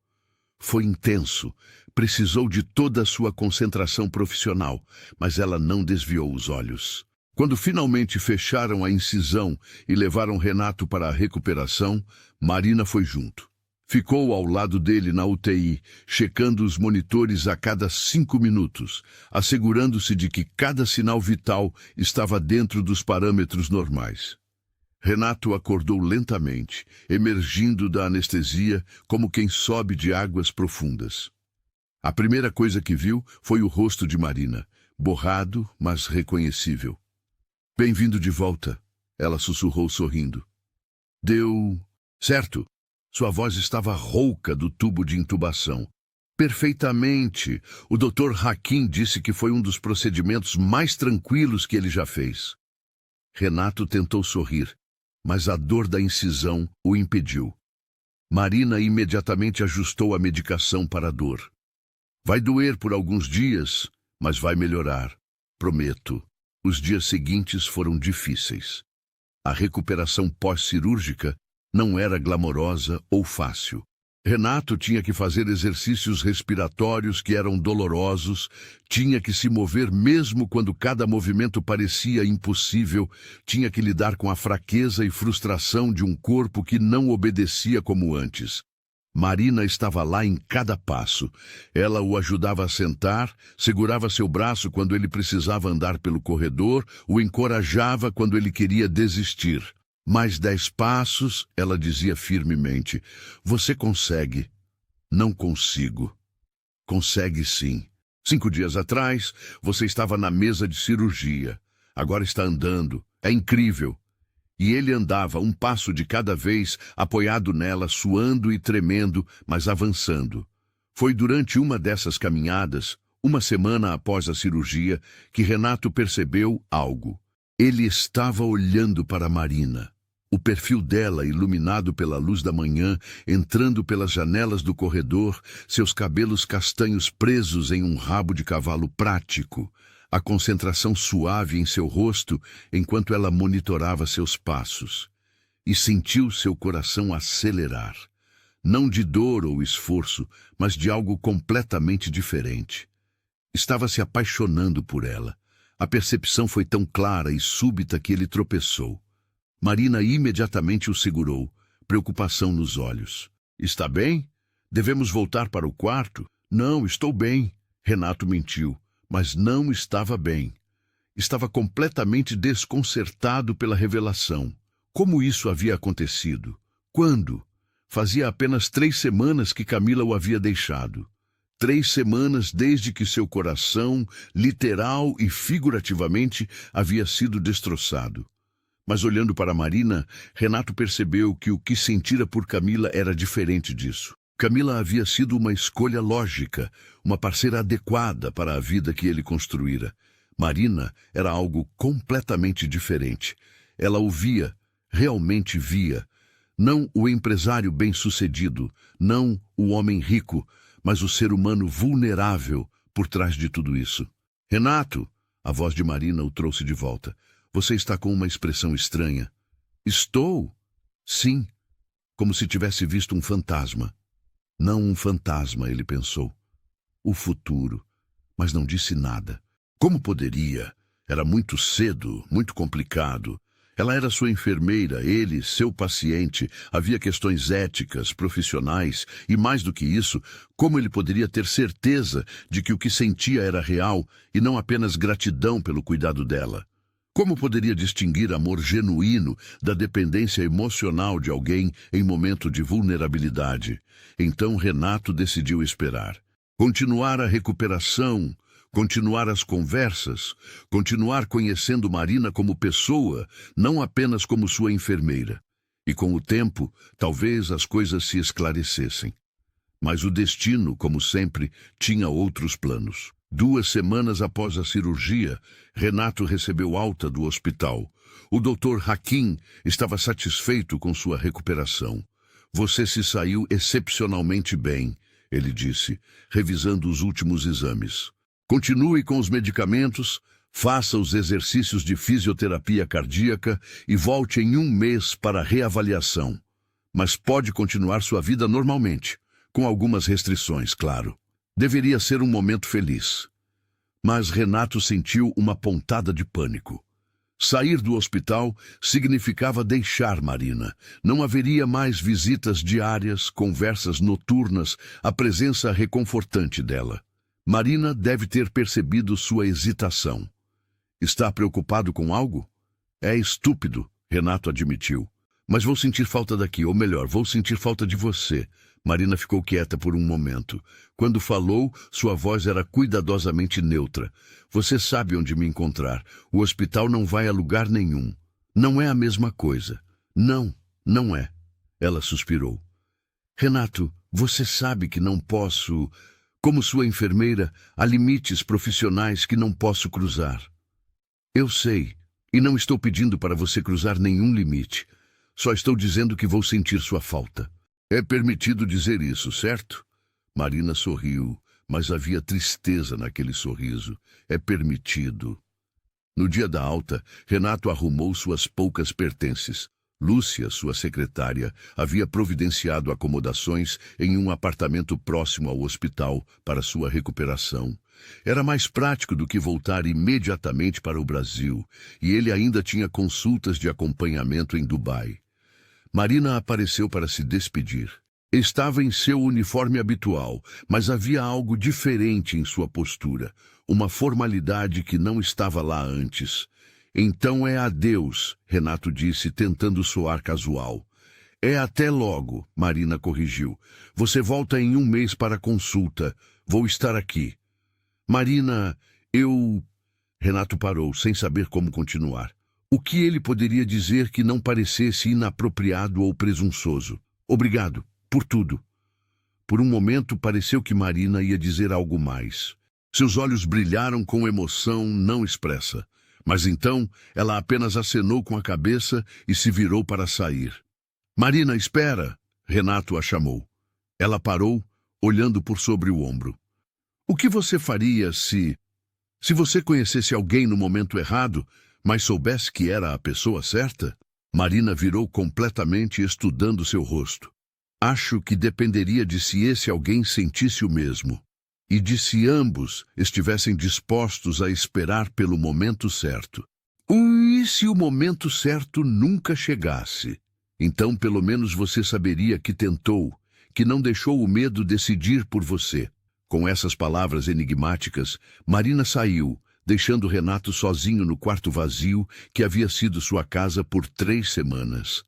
Foi intenso, precisou de toda a sua concentração profissional, mas ela não desviou os olhos. Quando finalmente fecharam a incisão e levaram Renato para a recuperação, Marina foi junto. Ficou ao lado dele na UTI, checando os monitores a cada 5 minutos, assegurando-se de que cada sinal vital estava dentro dos parâmetros normais. Renato acordou lentamente, emergindo da anestesia como quem sobe de águas profundas. A primeira coisa que viu foi o rosto de Marina, borrado, mas reconhecível. "Bem-vindo de volta", ela sussurrou sorrindo. "Deu certo." Sua voz estava rouca do tubo de intubação. "Perfeitamente. O Dr. Hakim disse que foi um dos procedimentos mais tranquilos que ele já fez." Renato tentou sorrir, mas a dor da incisão o impediu. Marina imediatamente ajustou a medicação para a dor. "Vai doer por alguns dias, mas vai melhorar. Prometo." Os dias seguintes foram difíceis. A recuperação pós-cirúrgica não era glamourosa ou fácil. Renato tinha que fazer exercícios respiratórios que eram dolorosos, tinha que se mover mesmo quando cada movimento parecia impossível, tinha que lidar com a fraqueza e frustração de um corpo que não obedecia como antes. Marina estava lá em cada passo. Ela o ajudava a sentar, segurava seu braço quando ele precisava andar pelo corredor, o encorajava quando ele queria desistir. "Mais 10 passos", ela dizia firmemente. "Você consegue." "Não consigo." "Consegue sim. 5 dias atrás, você estava na mesa de cirurgia. Agora está andando. É incrível." E ele andava 1 passo de cada vez, apoiado nela, suando e tremendo, mas avançando. Foi durante uma dessas caminhadas, 1 semana após a cirurgia, que Renato percebeu algo. Ele estava olhando para Marina. O perfil dela, iluminado pela luz da manhã, entrando pelas janelas do corredor, seus cabelos castanhos presos em um rabo de cavalo prático, a concentração suave em seu rosto enquanto ela monitorava seus passos. E sentiu seu coração acelerar. Não de dor ou esforço, mas de algo completamente diferente. Estava se apaixonando por ela. A percepção foi tão clara e súbita que ele tropeçou. Marina imediatamente o segurou, preocupação nos olhos. "Está bem? Devemos voltar para o quarto?" "Não, estou bem." Renato mentiu. mas não estava bem. Estava completamente desconcertado pela revelação. Como isso havia acontecido? Quando? Fazia apenas 3 semanas que Camila o havia deixado. 3 semanas desde que seu coração, literal e figurativamente, havia sido destroçado. Mas olhando para Marina, Renato percebeu que o que sentira por Camila era diferente disso. Camila havia sido uma escolha lógica, uma parceira adequada para a vida que ele construíra. Marina era algo completamente diferente. Ela o via, realmente via. Não o empresário bem-sucedido, não o homem rico, mas o ser humano vulnerável por trás de tudo isso. Renato, a voz de Marina o trouxe de volta. Você está com uma expressão estranha. Estou? Sim, como se tivesse visto um fantasma. Não um fantasma, ele pensou. O futuro, mas não disse nada. Como poderia? Era muito cedo, muito complicado. Ela era sua enfermeira, ele, seu paciente. Havia questões éticas, profissionais e, mais do que isso, como ele poderia ter certeza de que o que sentia era real e não apenas gratidão pelo cuidado dela? Como poderia distinguir amor genuíno da dependência emocional de alguém em momento de vulnerabilidade? Então Renato decidiu esperar. Continuar a recuperação, continuar as conversas, continuar conhecendo Marina como pessoa, não apenas como sua enfermeira. E com o tempo, talvez as coisas se esclarecessem. Mas o destino, como sempre, tinha outros planos. 2 semanas após a cirurgia, Renato recebeu alta do hospital. O Dr. Hakim estava satisfeito com sua recuperação. Você se saiu excepcionalmente bem, ele disse, revisando os últimos exames. Continue com os medicamentos, faça os exercícios de fisioterapia cardíaca e volte em 1 mês para a reavaliação. Mas pode continuar sua vida normalmente, com algumas restrições, claro. Deveria ser um momento feliz. Mas Renato sentiu uma pontada de pânico. Sair do hospital significava deixar Marina. Não haveria mais visitas diárias, conversas noturnas, a presença reconfortante dela. Marina deve ter percebido sua hesitação. Está preocupado com algo? É estúpido, Renato admitiu. Mas vou sentir falta daqui, ou melhor, vou sentir falta de você. Marina ficou quieta por um momento. Quando falou, sua voz era cuidadosamente neutra. Você sabe onde me encontrar. O hospital não vai a lugar nenhum. Não é a mesma coisa. Não, não é. Ela suspirou. Renato, você sabe que não posso... Como sua enfermeira, há limites profissionais que não posso cruzar. Eu sei, e não estou pedindo para você cruzar nenhum limite. Só estou dizendo que vou sentir sua falta. É permitido dizer isso, certo? Marina sorriu, mas havia tristeza naquele sorriso. É permitido. No dia da alta, Renato arrumou suas poucas pertences. Lúcia, sua secretária, havia providenciado acomodações em um apartamento próximo ao hospital para sua recuperação. Era mais prático do que voltar imediatamente para o Brasil, e ele ainda tinha consultas de acompanhamento em Dubai. Marina apareceu para se despedir. Estava em seu uniforme habitual, mas havia algo diferente em sua postura, uma formalidade que não estava lá antes. Então é adeus, Renato disse, tentando soar casual. É até logo, Marina corrigiu. Você volta em 1 mês para a consulta. Vou estar aqui. Marina, eu... Renato parou, sem saber como continuar. O que ele poderia dizer que não parecesse inapropriado ou presunçoso? Obrigado, por tudo. Por um momento pareceu que Marina ia dizer algo mais. Seus olhos brilharam com emoção não expressa. Mas então ela apenas acenou com a cabeça e se virou para sair. Marina, espera! Renato a chamou. Ela parou, olhando por sobre o ombro. O que você faria se você conhecesse alguém no momento errado, mas soubesse que era a pessoa certa? Marina virou completamente estudando seu rosto. Acho que dependeria de se esse alguém sentisse o mesmo. E de se ambos estivessem dispostos a esperar pelo momento certo. E se o momento certo nunca chegasse? Então pelo menos você saberia que tentou, que não deixou o medo decidir por você. Com essas palavras enigmáticas, Marina saiu, deixando Renato sozinho no quarto vazio que havia sido sua casa por 3 semanas.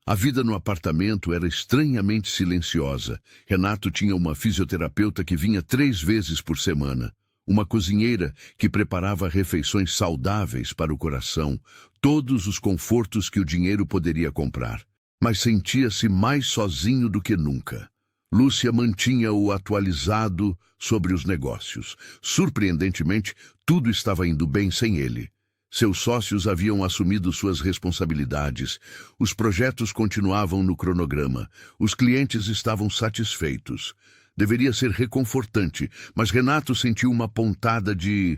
A vida no apartamento era estranhamente silenciosa. Renato tinha uma fisioterapeuta que vinha 3 vezes por semana, uma cozinheira que preparava refeições saudáveis para o coração, todos os confortos que o dinheiro poderia comprar. Mas sentia-se mais sozinho do que nunca. Lúcia mantinha-o atualizado sobre os negócios. Surpreendentemente, tudo estava indo bem sem ele. Seus sócios haviam assumido suas responsabilidades. Os projetos continuavam no cronograma. Os clientes estavam satisfeitos. Deveria ser reconfortante, mas Renato sentiu uma pontada de...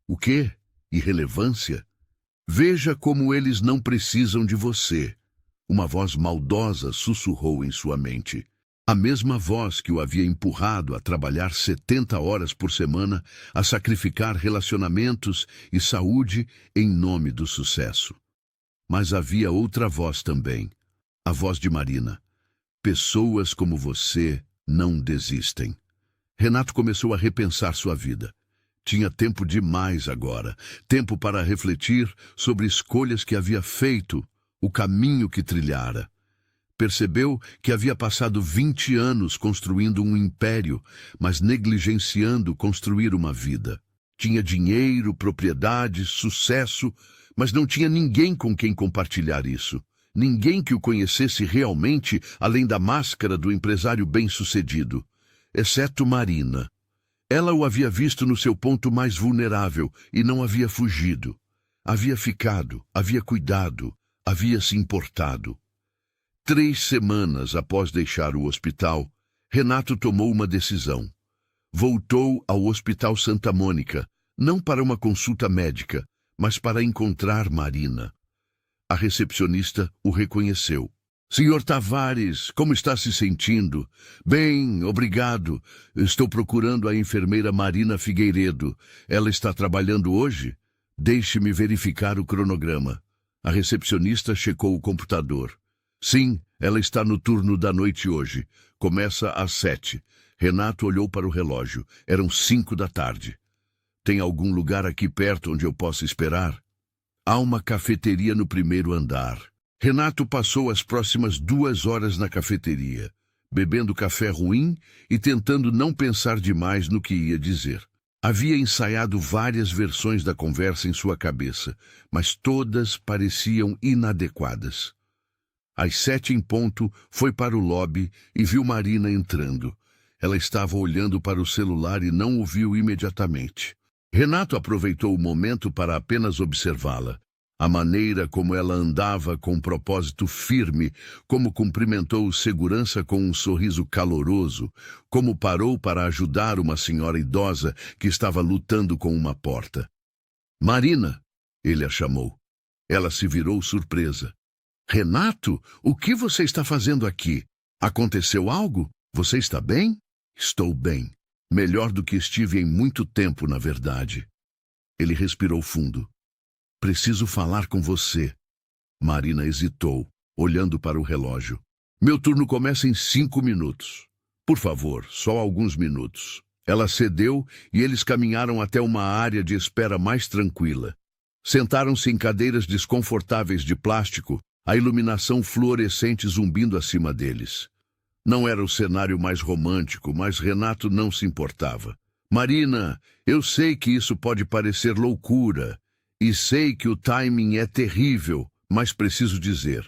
O quê? Irrelevância? Veja como eles não precisam de você. Uma voz maldosa sussurrou em sua mente. A mesma voz que o havia empurrado a trabalhar 70 horas por semana, a sacrificar relacionamentos e saúde em nome do sucesso. Mas havia outra voz também, a voz de Marina. Pessoas como você não desistem. Renato começou a repensar sua vida. Tinha tempo demais agora, tempo para refletir sobre escolhas que havia feito, o caminho que trilhara. Percebeu que havia passado 20 anos construindo um império, mas negligenciando construir uma vida. Tinha dinheiro, propriedade, sucesso, mas não tinha ninguém com quem compartilhar isso. Ninguém que o conhecesse realmente, além da máscara do empresário bem-sucedido. Exceto Marina. Ela o havia visto no seu ponto mais vulnerável e não havia fugido. Havia ficado, havia cuidado, havia se importado. 3 semanas após deixar o hospital, Renato tomou uma decisão. Voltou ao Hospital Santa Mônica, não para uma consulta médica, mas para encontrar Marina. A recepcionista o reconheceu. Senhor Tavares, como está se sentindo? Bem, obrigado. Estou procurando a enfermeira Marina Figueiredo. Ela está trabalhando hoje? Deixe-me verificar o cronograma. A recepcionista checou o computador. Sim, ela está no turno da noite hoje. Começa às 7. Renato olhou para o relógio. Eram 5 da tarde. Tem algum lugar aqui perto onde eu possa esperar? Há uma cafeteria no primeiro andar. Renato passou as próximas 2 horas na cafeteria, bebendo café ruim e tentando não pensar demais no que ia dizer. Havia ensaiado várias versões da conversa em sua cabeça, mas todas pareciam inadequadas. Às 7 em ponto, foi para o lobby e viu Marina entrando. Ela estava olhando para o celular e não o viu imediatamente. Renato aproveitou o momento para apenas observá-la. A maneira como ela andava com um propósito firme, como cumprimentou o segurança com um sorriso caloroso, como parou para ajudar uma senhora idosa que estava lutando com uma porta. Marina, ele a chamou. Ela se virou surpresa. Renato, o que você está fazendo aqui? Aconteceu algo? Você está bem? Estou bem. Melhor do que estive em muito tempo, na verdade. Ele respirou fundo. Preciso falar com você. Marina hesitou, olhando para o relógio. Meu turno começa em 5 minutos. Por favor, só alguns minutos. Ela cedeu e eles caminharam até uma área de espera mais tranquila. Sentaram-se em cadeiras desconfortáveis de plástico, a iluminação fluorescente zumbindo acima deles. Não era o cenário mais romântico, mas Renato não se importava. Marina, eu sei que isso pode parecer loucura, e sei que o timing é terrível, mas preciso dizer,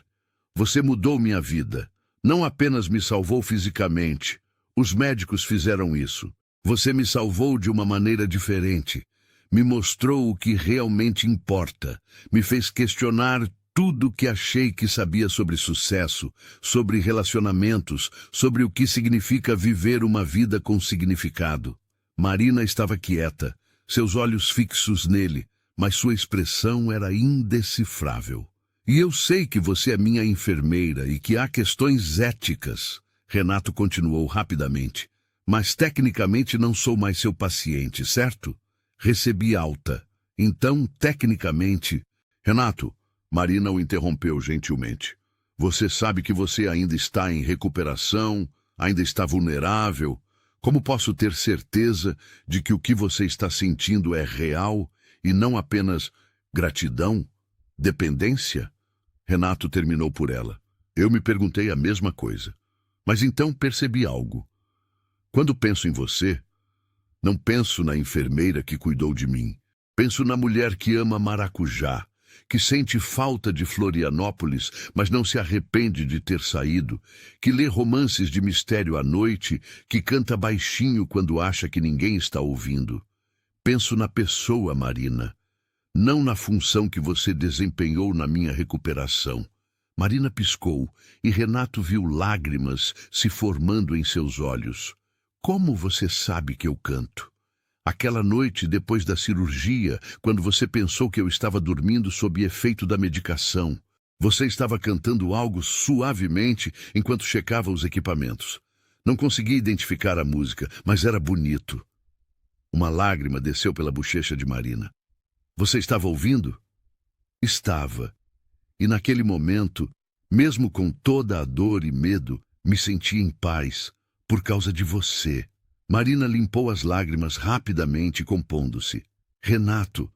você mudou minha vida. Não apenas me salvou fisicamente, os médicos fizeram isso. Você me salvou de uma maneira diferente. Me mostrou o que realmente importa. Me fez questionar tudo o que achei que sabia sobre sucesso, sobre relacionamentos, sobre o que significa viver uma vida com significado. Marina estava quieta, seus olhos fixos nele, mas sua expressão era indecifrável. E eu sei que você é minha enfermeira e que há questões éticas. Renato continuou rapidamente. Mas tecnicamente não sou mais seu paciente, certo? Recebi alta. Então, tecnicamente... Renato, Marina o interrompeu gentilmente. Você sabe que você ainda está em recuperação, ainda está vulnerável. Como posso ter certeza de que o que você está sentindo é real e não apenas gratidão, dependência? Renato terminou por ela. Eu me perguntei a mesma coisa. Mas então percebi algo. Quando penso em você, não penso na enfermeira que cuidou de mim. Penso na mulher que ama maracujá, que sente falta de Florianópolis, mas não se arrepende de ter saído, que lê romances de mistério à noite, que canta baixinho quando acha que ninguém está ouvindo. Penso na pessoa, Marina, não na função que você desempenhou na minha recuperação. Marina piscou e Renato viu lágrimas se formando em seus olhos. Como você sabe que eu canto? Aquela noite, depois da cirurgia, quando você pensou que eu estava dormindo sob efeito da medicação, você estava cantando algo suavemente enquanto checava os equipamentos. Não conseguia identificar a música, mas era bonito. Uma lágrima desceu pela bochecha de Marina. Você estava ouvindo? Estava. E naquele momento, mesmo com toda a dor e medo, me senti em paz, por causa de você. Marina limpou as lágrimas rapidamente, compondo-se. Renato,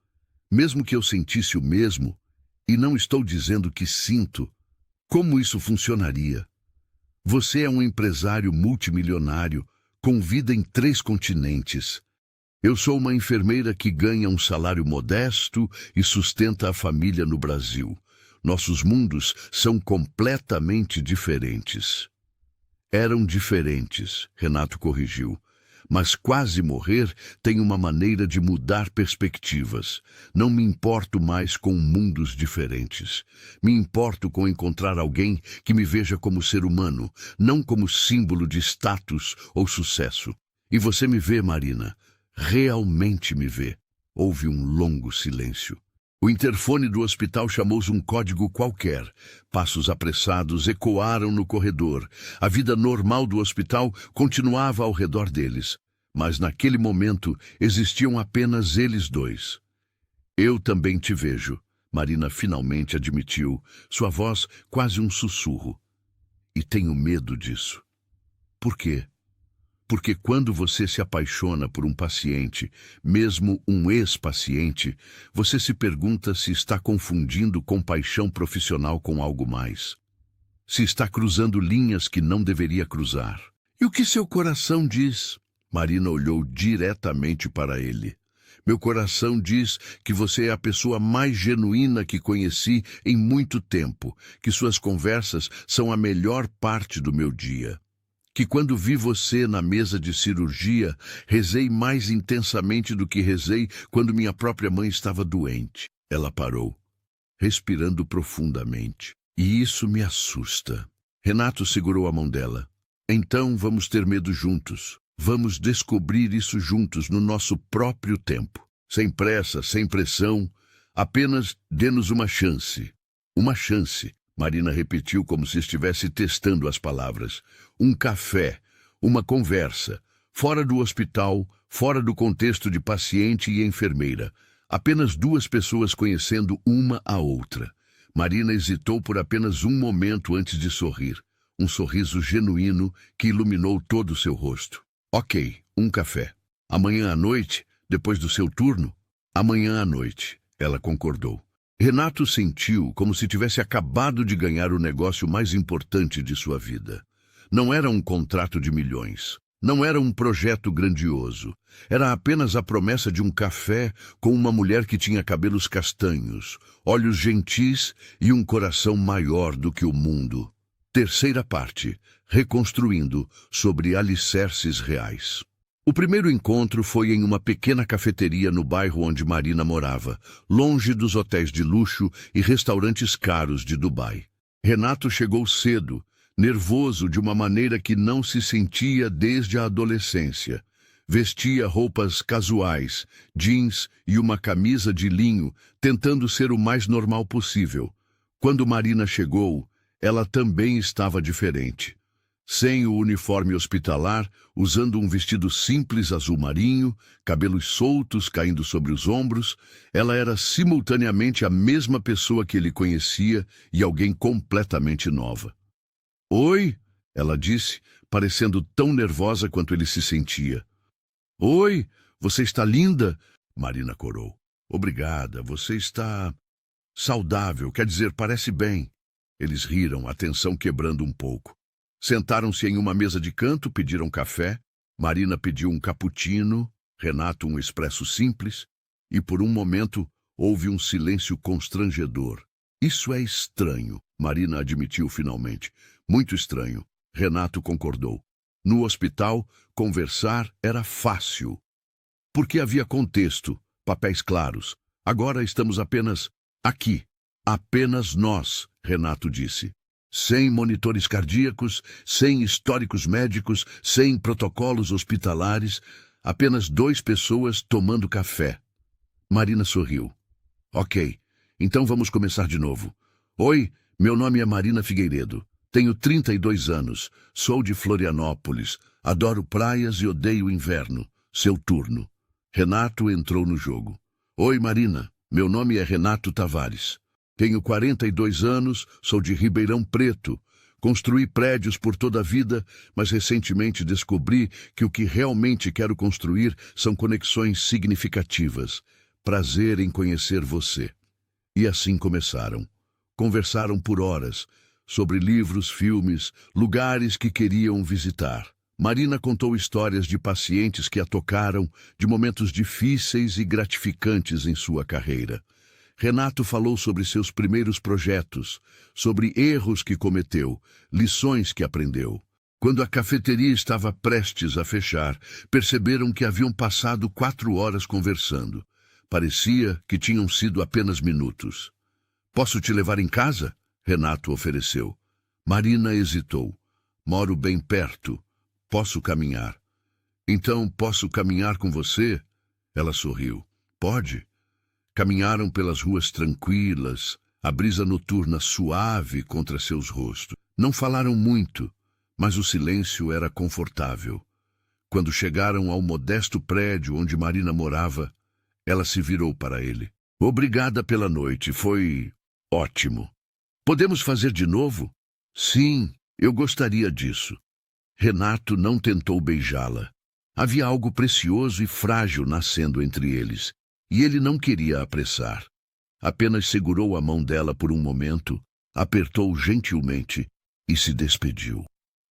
mesmo que eu sentisse o mesmo, e não estou dizendo que sinto, como isso funcionaria? Você é um empresário multimilionário, com vida em 3 continentes. Eu sou uma enfermeira que ganha um salário modesto e sustenta a família no Brasil. Nossos mundos são completamente diferentes. Eram diferentes, Renato corrigiu. Mas quase morrer tem uma maneira de mudar perspectivas. Não me importo mais com mundos diferentes. Me importo com encontrar alguém que me veja como ser humano, não como símbolo de status ou sucesso. E você me vê, Marina. Realmente me vê. Houve um longo silêncio. O interfone do hospital chamou um código qualquer. Passos apressados ecoaram no corredor. A vida normal do hospital continuava ao redor deles. Mas naquele momento existiam apenas eles dois. Eu também te vejo, Marina finalmente admitiu, sua voz quase um sussurro. E tenho medo disso. Por quê? Porque quando você se apaixona por um paciente, mesmo um ex-paciente, você se pergunta se está confundindo compaixão profissional com algo mais. Se está cruzando linhas que não deveria cruzar. E o que seu coração diz? Marina olhou diretamente para ele. Meu coração diz que você é a pessoa mais genuína que conheci em muito tempo, que suas conversas são a melhor parte do meu dia. Que quando vi você na mesa de cirurgia, rezei mais intensamente do que rezei quando minha própria mãe estava doente. Ela parou, respirando profundamente. E isso me assusta. Renato segurou a mão dela. Então vamos ter medo juntos. Vamos descobrir isso juntos no nosso próprio tempo. Sem pressa, sem pressão. Apenas dê-nos uma chance. Uma chance. Marina repetiu como se estivesse testando as palavras. Um café, uma conversa, fora do hospital, fora do contexto de paciente e enfermeira. Apenas 2 pessoas conhecendo uma a outra. Marina hesitou por apenas um momento antes de sorrir. Um sorriso genuíno que iluminou todo o seu rosto. Ok, um café. Amanhã à noite, depois do seu turno? Amanhã à noite, ela concordou. Renato sentiu como se tivesse acabado de ganhar o negócio mais importante de sua vida. Não era um contrato de milhões. Não era um projeto grandioso. Era apenas a promessa de um café com uma mulher que tinha cabelos castanhos, olhos gentis e um coração maior do que o mundo. Terceira parte, reconstruindo sobre alicerces reais. O primeiro encontro foi em uma pequena cafeteria no bairro onde Marina morava, longe dos hotéis de luxo e restaurantes caros de Dubai. Renato chegou cedo, nervoso de uma maneira que não se sentia desde a adolescência. Vestia roupas casuais, jeans e uma camisa de linho, tentando ser o mais normal possível. Quando Marina chegou, ela também estava diferente. Sem o uniforme hospitalar, usando um vestido simples azul marinho, cabelos soltos caindo sobre os ombros, ela era simultaneamente a mesma pessoa que ele conhecia e alguém completamente nova. Oi, ela disse, parecendo tão nervosa quanto ele se sentia. Oi, você está linda, Marina corou. Obrigada, você está saudável, quer dizer, parece bem. Eles riram, a tensão quebrando um pouco. Sentaram-se em uma mesa de canto, pediram café. Marina pediu um cappuccino, Renato um expresso simples, e por um momento houve um silêncio constrangedor. Isso é estranho, Marina admitiu finalmente. Muito estranho. Renato concordou. No hospital, conversar era fácil. Porque havia contexto, papéis claros. Agora estamos apenas aqui. Apenas nós, Renato disse. Sem monitores cardíacos, sem históricos médicos, sem protocolos hospitalares, apenas 2 pessoas tomando café. Marina sorriu. Ok, então vamos começar de novo. Oi, meu nome é Marina Figueiredo. Tenho 32 anos, sou de Florianópolis, adoro praias e odeio o inverno. Seu turno. Renato entrou no jogo. Oi, Marina, meu nome é Renato Tavares. Tenho 42 anos, sou de Ribeirão Preto. Construí prédios por toda a vida, mas recentemente descobri que o que realmente quero construir são conexões significativas. Prazer em conhecer você. E assim começaram. Conversaram por horas, sobre livros, filmes, lugares que queriam visitar. Marina contou histórias de pacientes que a tocaram, de momentos difíceis e gratificantes em sua carreira. Renato falou sobre seus primeiros projetos, sobre erros que cometeu, lições que aprendeu. Quando a cafeteria estava prestes a fechar, perceberam que haviam passado 4 horas conversando. Parecia que tinham sido apenas minutos. Posso te levar em casa? Renato ofereceu. Marina hesitou. Moro bem perto. Posso caminhar. Então posso caminhar com você? Ela sorriu. Pode. Caminharam pelas ruas tranquilas, a brisa noturna suave contra seus rostos. Não falaram muito, mas o silêncio era confortável. Quando chegaram ao modesto prédio onde Marina morava, ela se virou para ele. Obrigada pela noite, foi ótimo. Podemos fazer de novo? Sim, eu gostaria disso. Renato não tentou beijá-la. Havia algo precioso e frágil nascendo entre eles, e ele não queria apressar. Apenas segurou a mão dela por um momento, apertou gentilmente e se despediu.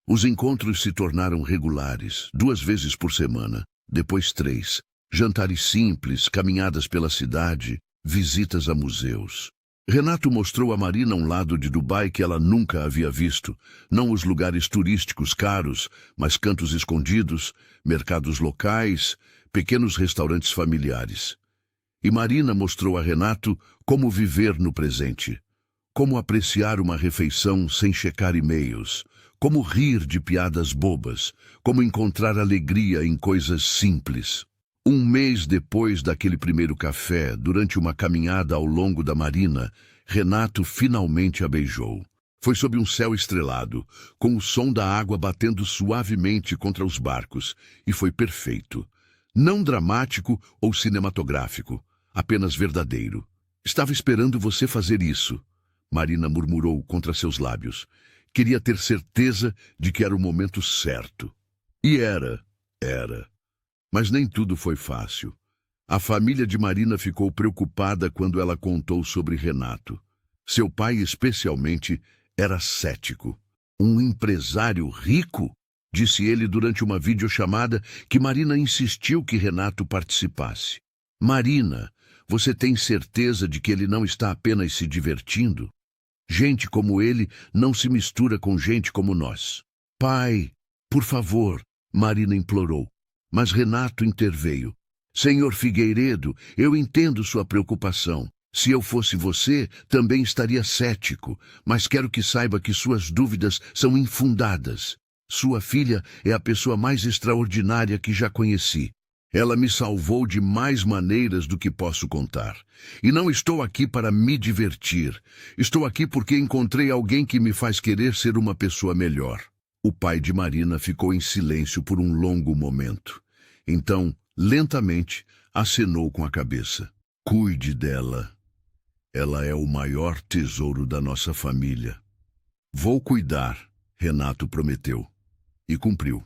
Os encontros se tornaram regulares, 2 vezes por semana, depois 3. Jantares simples, caminhadas pela cidade, visitas a museus. Renato mostrou a Marina um lado de Dubai que ela nunca havia visto. Não os lugares turísticos caros, mas cantos escondidos, mercados locais, pequenos restaurantes familiares. E Marina mostrou a Renato como viver no presente. Como apreciar uma refeição sem checar e-mails. Como rir de piadas bobas. Como encontrar alegria em coisas simples. 1 mês depois daquele primeiro café, durante uma caminhada ao longo da marina, Renato finalmente a beijou. Foi sob um céu estrelado, com o som da água batendo suavemente contra os barcos, e foi perfeito. Não dramático ou cinematográfico, apenas verdadeiro. Estava esperando você fazer isso, Marina murmurou contra seus lábios. Queria ter certeza de que era o momento certo. E era. Mas nem tudo foi fácil. A família de Marina ficou preocupada quando ela contou sobre Renato. Seu pai, especialmente, era cético. Um empresário rico? Disse ele durante uma videochamada que Marina insistiu que Renato participasse. Marina, você tem certeza de que ele não está apenas se divertindo? Gente como ele não se mistura com gente como nós. Pai, por favor, Marina implorou. Mas Renato interveio. Senhor Figueiredo, eu entendo sua preocupação. Se eu fosse você, também estaria cético, mas quero que saiba que suas dúvidas são infundadas. Sua filha é a pessoa mais extraordinária que já conheci. Ela me salvou de mais maneiras do que posso contar. E não estou aqui para me divertir. Estou aqui porque encontrei alguém que me faz querer ser uma pessoa melhor. O pai de Marina ficou em silêncio por um longo momento. Então, lentamente, acenou com a cabeça. Cuide dela. Ela é o maior tesouro da nossa família. Vou cuidar, Renato prometeu. e cumpriu.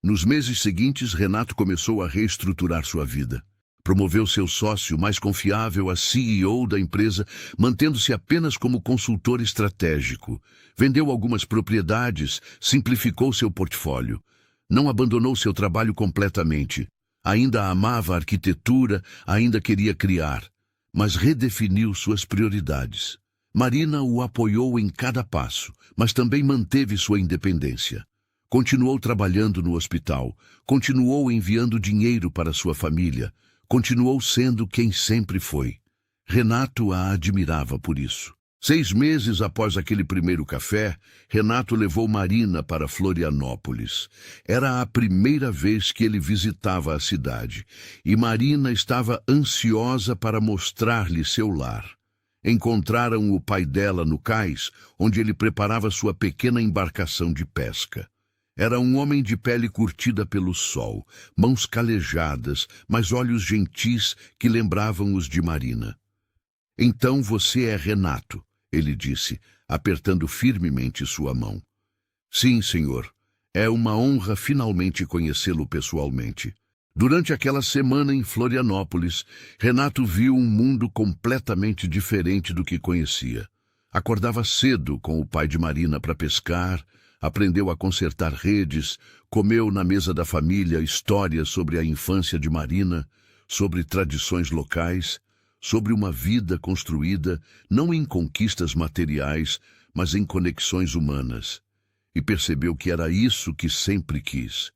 Nos meses seguintes, Renato começou a reestruturar sua vida. Promoveu seu sócio mais confiável a CEO da empresa, mantendo-se apenas como consultor estratégico. Vendeu algumas propriedades, simplificou seu portfólio. Não abandonou seu trabalho completamente. Ainda amava a arquitetura, ainda queria criar, mas redefiniu suas prioridades. Marina o apoiou em cada passo, mas também manteve sua independência. Continuou trabalhando no hospital, continuou enviando dinheiro para sua família, continuou sendo quem sempre foi. Renato a admirava por isso. 6 meses após aquele primeiro café, Renato levou Marina para Florianópolis. Era a primeira vez que ele visitava a cidade, e Marina estava ansiosa para mostrar-lhe seu lar. Encontraram o pai dela no cais, onde ele preparava sua pequena embarcação de pesca. Era um homem de pele curtida pelo sol, mãos calejadas, mas olhos gentis que lembravam os de Marina. "Então você é Renato", ele disse, apertando firmemente sua mão. "Sim, senhor. É uma honra finalmente conhecê-lo pessoalmente." Durante aquela semana em Florianópolis, Renato viu um mundo completamente diferente do que conhecia. Acordava cedo com o pai de Marina para pescar, aprendeu a consertar redes, comeu na mesa da família histórias sobre a infância de Marina, sobre tradições locais, sobre uma vida construída não em conquistas materiais, mas em conexões humanas. E percebeu que era isso que sempre quis.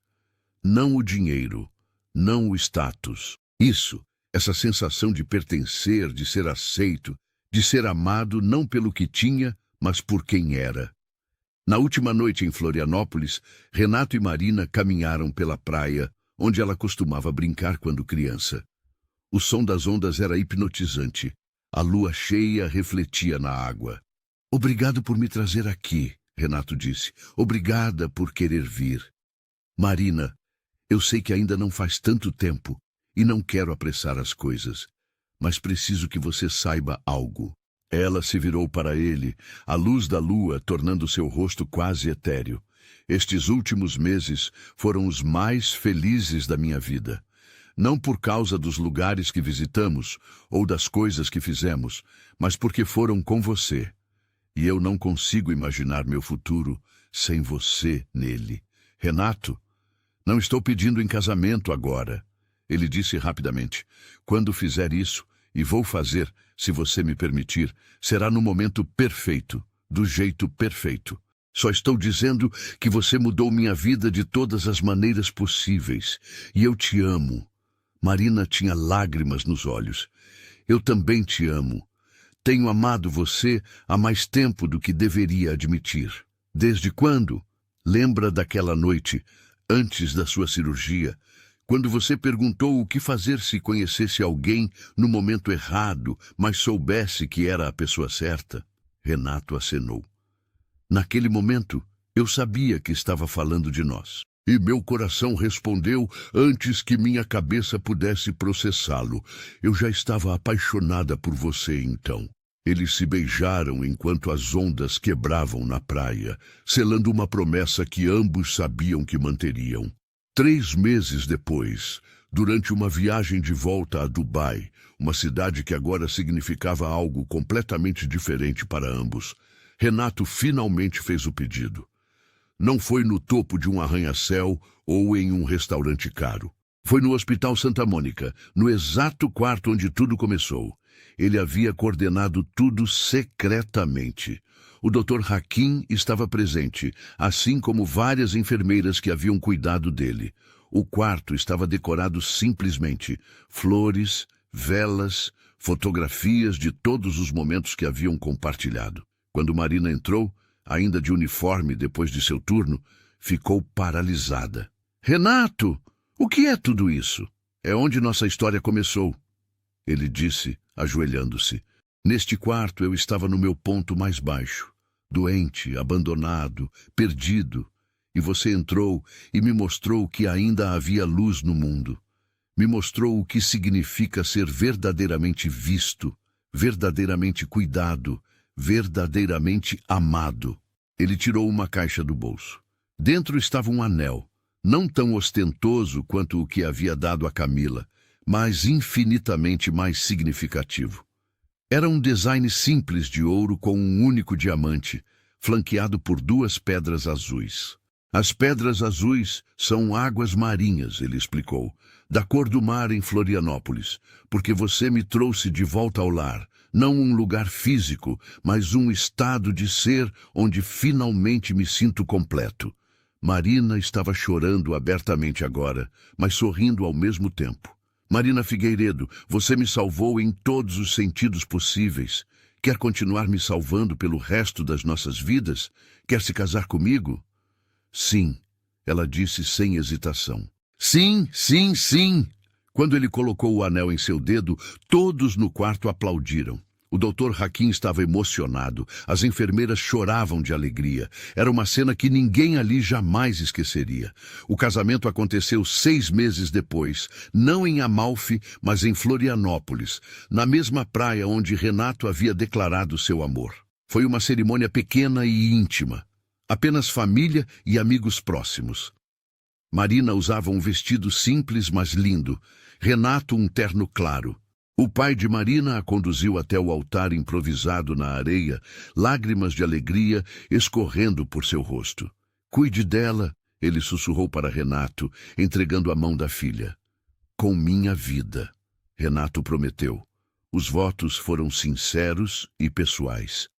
Não o dinheiro, não o status. Isso, essa sensação de pertencer, de ser aceito, de ser amado não pelo que tinha, mas por quem era. Na última noite em Florianópolis, Renato e Marina caminharam pela praia, onde ela costumava brincar quando criança. O som das ondas era hipnotizante. A lua cheia refletia na água. "Obrigado por me trazer aqui", Renato disse. "Obrigada por querer vir." "Marina, eu sei que ainda não faz tanto tempo e não quero apressar as coisas, mas preciso que você saiba algo." Ela se virou para ele, a luz da lua tornando seu rosto quase etéreo. "Estes últimos meses foram os mais felizes da minha vida. Não por causa dos lugares que visitamos ou das coisas que fizemos, mas porque foram com você. E eu não consigo imaginar meu futuro sem você nele." "Renato, não estou pedindo em casamento agora", ele disse rapidamente. "Quando fizer isso, e vou fazer, se você me permitir, será no momento perfeito, do jeito perfeito. Só estou dizendo que você mudou minha vida de todas as maneiras possíveis, e eu te amo." Marina tinha lágrimas nos olhos. "Eu também te amo. Tenho amado você há mais tempo do que deveria admitir." "Desde quando?" "Lembra daquela noite, antes da sua cirurgia, quando você perguntou o que fazer se conhecesse alguém no momento errado, mas soubesse que era a pessoa certa?" Renato acenou. "Naquele momento, eu sabia que estava falando de nós. E meu coração respondeu antes que minha cabeça pudesse processá-lo. Eu já estava apaixonada por você então." Eles se beijaram enquanto as ondas quebravam na praia, selando uma promessa que ambos sabiam que manteriam. 3 meses depois, durante uma viagem de volta a Dubai, uma cidade que agora significava algo completamente diferente para ambos, Renato finalmente fez o pedido. Não foi no topo de um arranha-céu ou em um restaurante caro. Foi no Hospital Santa Mônica, no exato quarto onde tudo começou. Ele havia coordenado tudo secretamente. O Dr. Hakim estava presente, assim como várias enfermeiras que haviam cuidado dele. O quarto estava decorado simplesmente. Flores, velas, fotografias de todos os momentos que haviam compartilhado. Quando Marina entrou, ainda de uniforme depois de seu turno, ficou paralisada. "Renato, o que é tudo isso?" "É onde nossa história começou", ele disse, ajoelhando-se. "Neste quarto eu estava no meu ponto mais baixo, doente, abandonado, perdido, e você entrou e me mostrou que ainda havia luz no mundo. Me mostrou o que significa ser verdadeiramente visto, verdadeiramente cuidado, verdadeiramente amado." Ele tirou uma caixa do bolso. Dentro estava um anel, não tão ostentoso quanto o que havia dado a Camila, mas infinitamente mais significativo. Era um design simples de ouro com um único diamante, flanqueado por 2 pedras azuis. As pedras azuis são águas marinhas, ele explicou, da cor do mar em Florianópolis, porque você me trouxe de volta ao lar, não um lugar físico, mas um estado de ser onde finalmente me sinto completo. Marina estava chorando abertamente agora, mas sorrindo ao mesmo tempo. Marina Figueiredo, você me salvou em todos os sentidos possíveis. Quer continuar me salvando pelo resto das nossas vidas? Quer se casar comigo? Sim, ela disse sem hesitação. Sim, sim, sim! Quando ele colocou o anel em seu dedo, todos no quarto aplaudiram. O Dr. Hakim estava emocionado, as enfermeiras choravam de alegria. Era uma cena que ninguém ali jamais esqueceria. O casamento aconteceu 6 meses depois, não em Amalfi, mas em Florianópolis, na mesma praia onde Renato havia declarado seu amor. Foi uma cerimônia pequena e íntima. Apenas família e amigos próximos. Marina usava um vestido simples, mas lindo. Renato um terno claro. O pai de Marina a conduziu até o altar improvisado na areia, lágrimas de alegria escorrendo por seu rosto. Cuide dela, ele sussurrou para Renato, entregando a mão da filha. Com minha vida, Renato prometeu. Os votos foram sinceros e pessoais.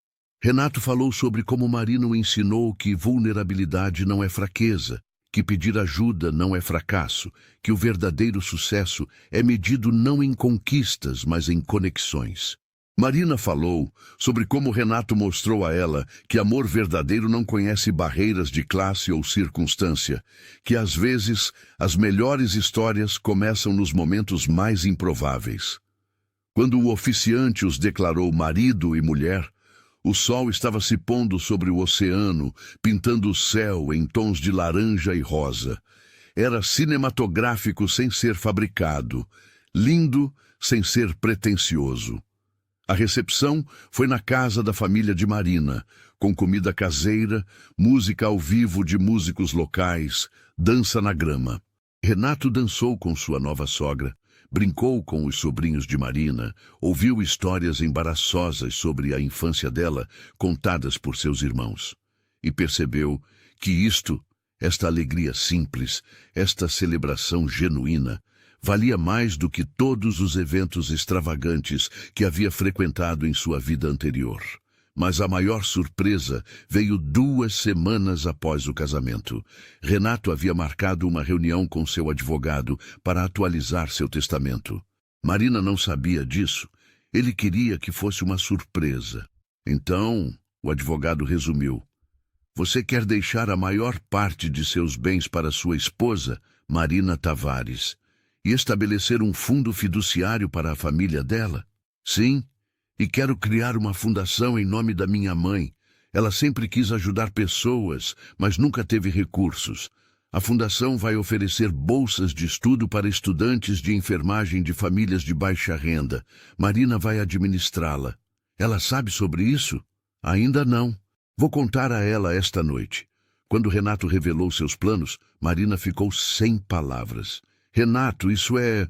Renato falou sobre como Marina o ensinou que vulnerabilidade não é fraqueza, que pedir ajuda não é fracasso, que o verdadeiro sucesso é medido não em conquistas, mas em conexões. Marina falou sobre como Renato mostrou a ela que amor verdadeiro não conhece barreiras de classe ou circunstância, que às vezes as melhores histórias começam nos momentos mais improváveis. Quando o oficiante os declarou marido e mulher, o sol estava se pondo sobre o oceano, pintando o céu em tons de laranja e rosa. Era cinematográfico sem ser fabricado, lindo sem ser pretensioso. A recepção foi na casa da família de Marina, com comida caseira, música ao vivo de músicos locais, dança na grama. Renato dançou com sua nova sogra, brincou com os sobrinhos de Marina, ouviu histórias embaraçosas sobre a infância dela, contadas por seus irmãos. E percebeu que esta alegria simples, esta celebração genuína, valia mais do que todos os eventos extravagantes que havia frequentado em sua vida anterior. Mas a maior surpresa veio 2 semanas após o casamento. Renato havia marcado uma reunião com seu advogado para atualizar seu testamento. Marina não sabia disso. Ele queria que fosse uma surpresa. Então, o advogado resumiu. Você quer deixar a maior parte de seus bens para sua esposa, Marina Tavares, e estabelecer um fundo fiduciário para a família dela? Sim. E quero criar uma fundação em nome da minha mãe. Ela sempre quis ajudar pessoas, mas nunca teve recursos. A fundação vai oferecer bolsas de estudo para estudantes de enfermagem de famílias de baixa renda. Marina vai administrá-la. Ela sabe sobre isso? Ainda não. Vou contar a ela esta noite. Quando Renato revelou seus planos, Marina ficou sem palavras. Renato, isso é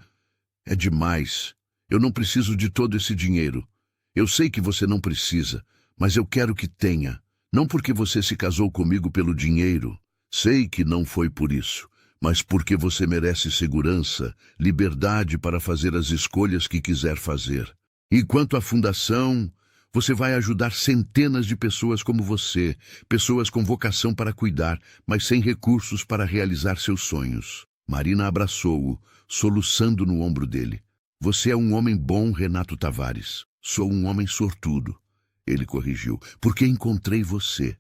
demais. Eu não preciso de todo esse dinheiro. Eu sei que você não precisa, mas eu quero que tenha. Não porque você se casou comigo pelo dinheiro. Sei que não foi por isso, mas porque você merece segurança, liberdade para fazer as escolhas que quiser fazer. E quanto à fundação, você vai ajudar centenas de pessoas como você, pessoas com vocação para cuidar, mas sem recursos para realizar seus sonhos. Marina abraçou-o, soluçando no ombro dele. Você é um homem bom, Renato Tavares. Sou um homem sortudo, ele corrigiu, porque encontrei você.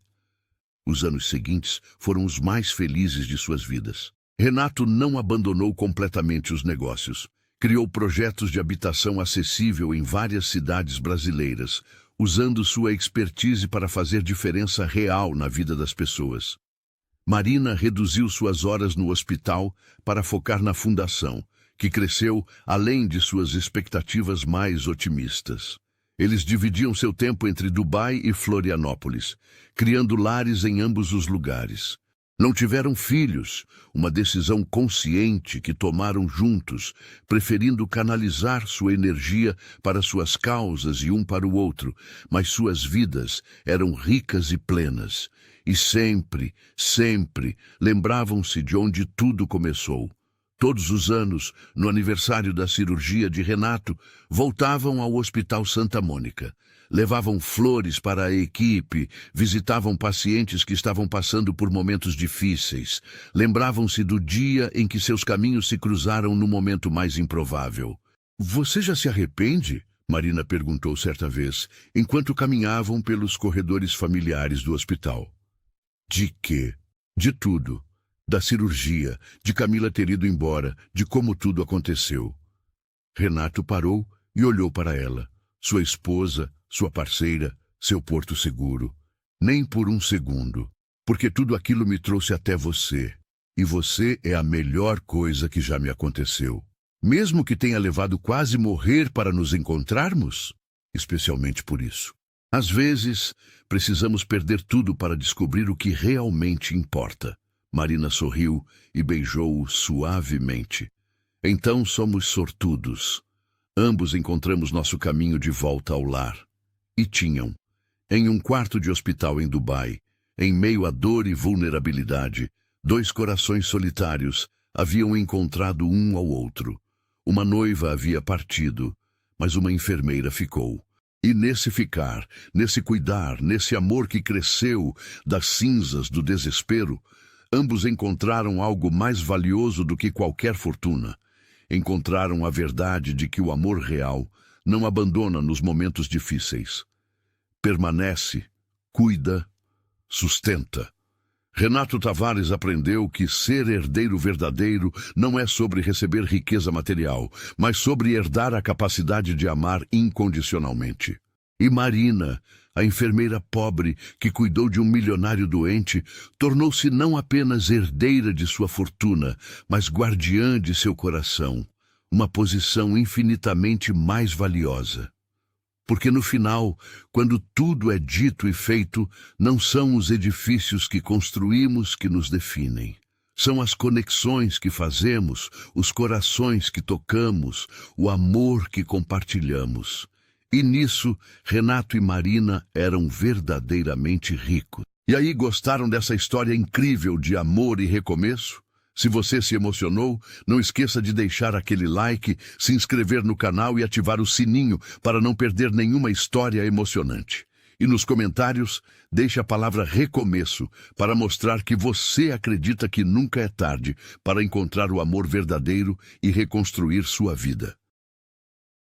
Os anos seguintes foram os mais felizes de suas vidas. Renato não abandonou completamente os negócios. Criou projetos de habitação acessível em várias cidades brasileiras, usando sua expertise para fazer diferença real na vida das pessoas. Marina reduziu suas horas no hospital para focar na fundação, que cresceu além de suas expectativas mais otimistas. Eles dividiam seu tempo entre Dubai e Florianópolis, criando lares em ambos os lugares. Não tiveram filhos, uma decisão consciente que tomaram juntos, preferindo canalizar sua energia para suas causas e um para o outro, mas suas vidas eram ricas e plenas. E sempre, sempre lembravam-se de onde tudo começou. Todos os anos, no aniversário da cirurgia de Renato, voltavam ao Hospital Santa Mônica. Levavam flores para a equipe, visitavam pacientes que estavam passando por momentos difíceis. Lembravam-se do dia em que seus caminhos se cruzaram no momento mais improvável. "Você já se arrepende?" Marina perguntou certa vez, enquanto caminhavam pelos corredores familiares do hospital. "De quê?" "De tudo. Da cirurgia, de Camila ter ido embora, de como tudo aconteceu." Renato parou e olhou para ela. Sua esposa, sua parceira, seu porto seguro. "Nem por um segundo, porque tudo aquilo me trouxe até você. E você é a melhor coisa que já me aconteceu. Mesmo que tenha levado quase morrer para nos encontrarmos, especialmente por isso. Às vezes, precisamos perder tudo para descobrir o que realmente importa." Marina sorriu e beijou-o suavemente. "Então somos sortudos. Ambos encontramos nosso caminho de volta ao lar." E tinham. Em um quarto de hospital em Dubai, em meio à dor e vulnerabilidade, dois corações solitários haviam encontrado um ao outro. Uma noiva havia partido, mas uma enfermeira ficou. E nesse ficar, nesse cuidar, nesse amor que cresceu das cinzas do desespero, ambos encontraram algo mais valioso do que qualquer fortuna. Encontraram a verdade de que o amor real não abandona nos momentos difíceis. Permanece, cuida, sustenta. Renato Tavares aprendeu que ser herdeiro verdadeiro não é sobre receber riqueza material, mas sobre herdar a capacidade de amar incondicionalmente. E Marina, a enfermeira pobre que cuidou de um milionário doente, tornou-se não apenas herdeira de sua fortuna, mas guardiã de seu coração, uma posição infinitamente mais valiosa. Porque no final, quando tudo é dito e feito, não são os edifícios que construímos que nos definem. São as conexões que fazemos, os corações que tocamos, o amor que compartilhamos. E nisso, Renato e Marina eram verdadeiramente ricos. E aí, gostaram dessa história incrível de amor e recomeço? Se você se emocionou, não esqueça de deixar aquele like, se inscrever no canal e ativar o sininho para não perder nenhuma história emocionante. E nos comentários, deixe a palavra recomeço para mostrar que você acredita que nunca é tarde para encontrar o amor verdadeiro e reconstruir sua vida.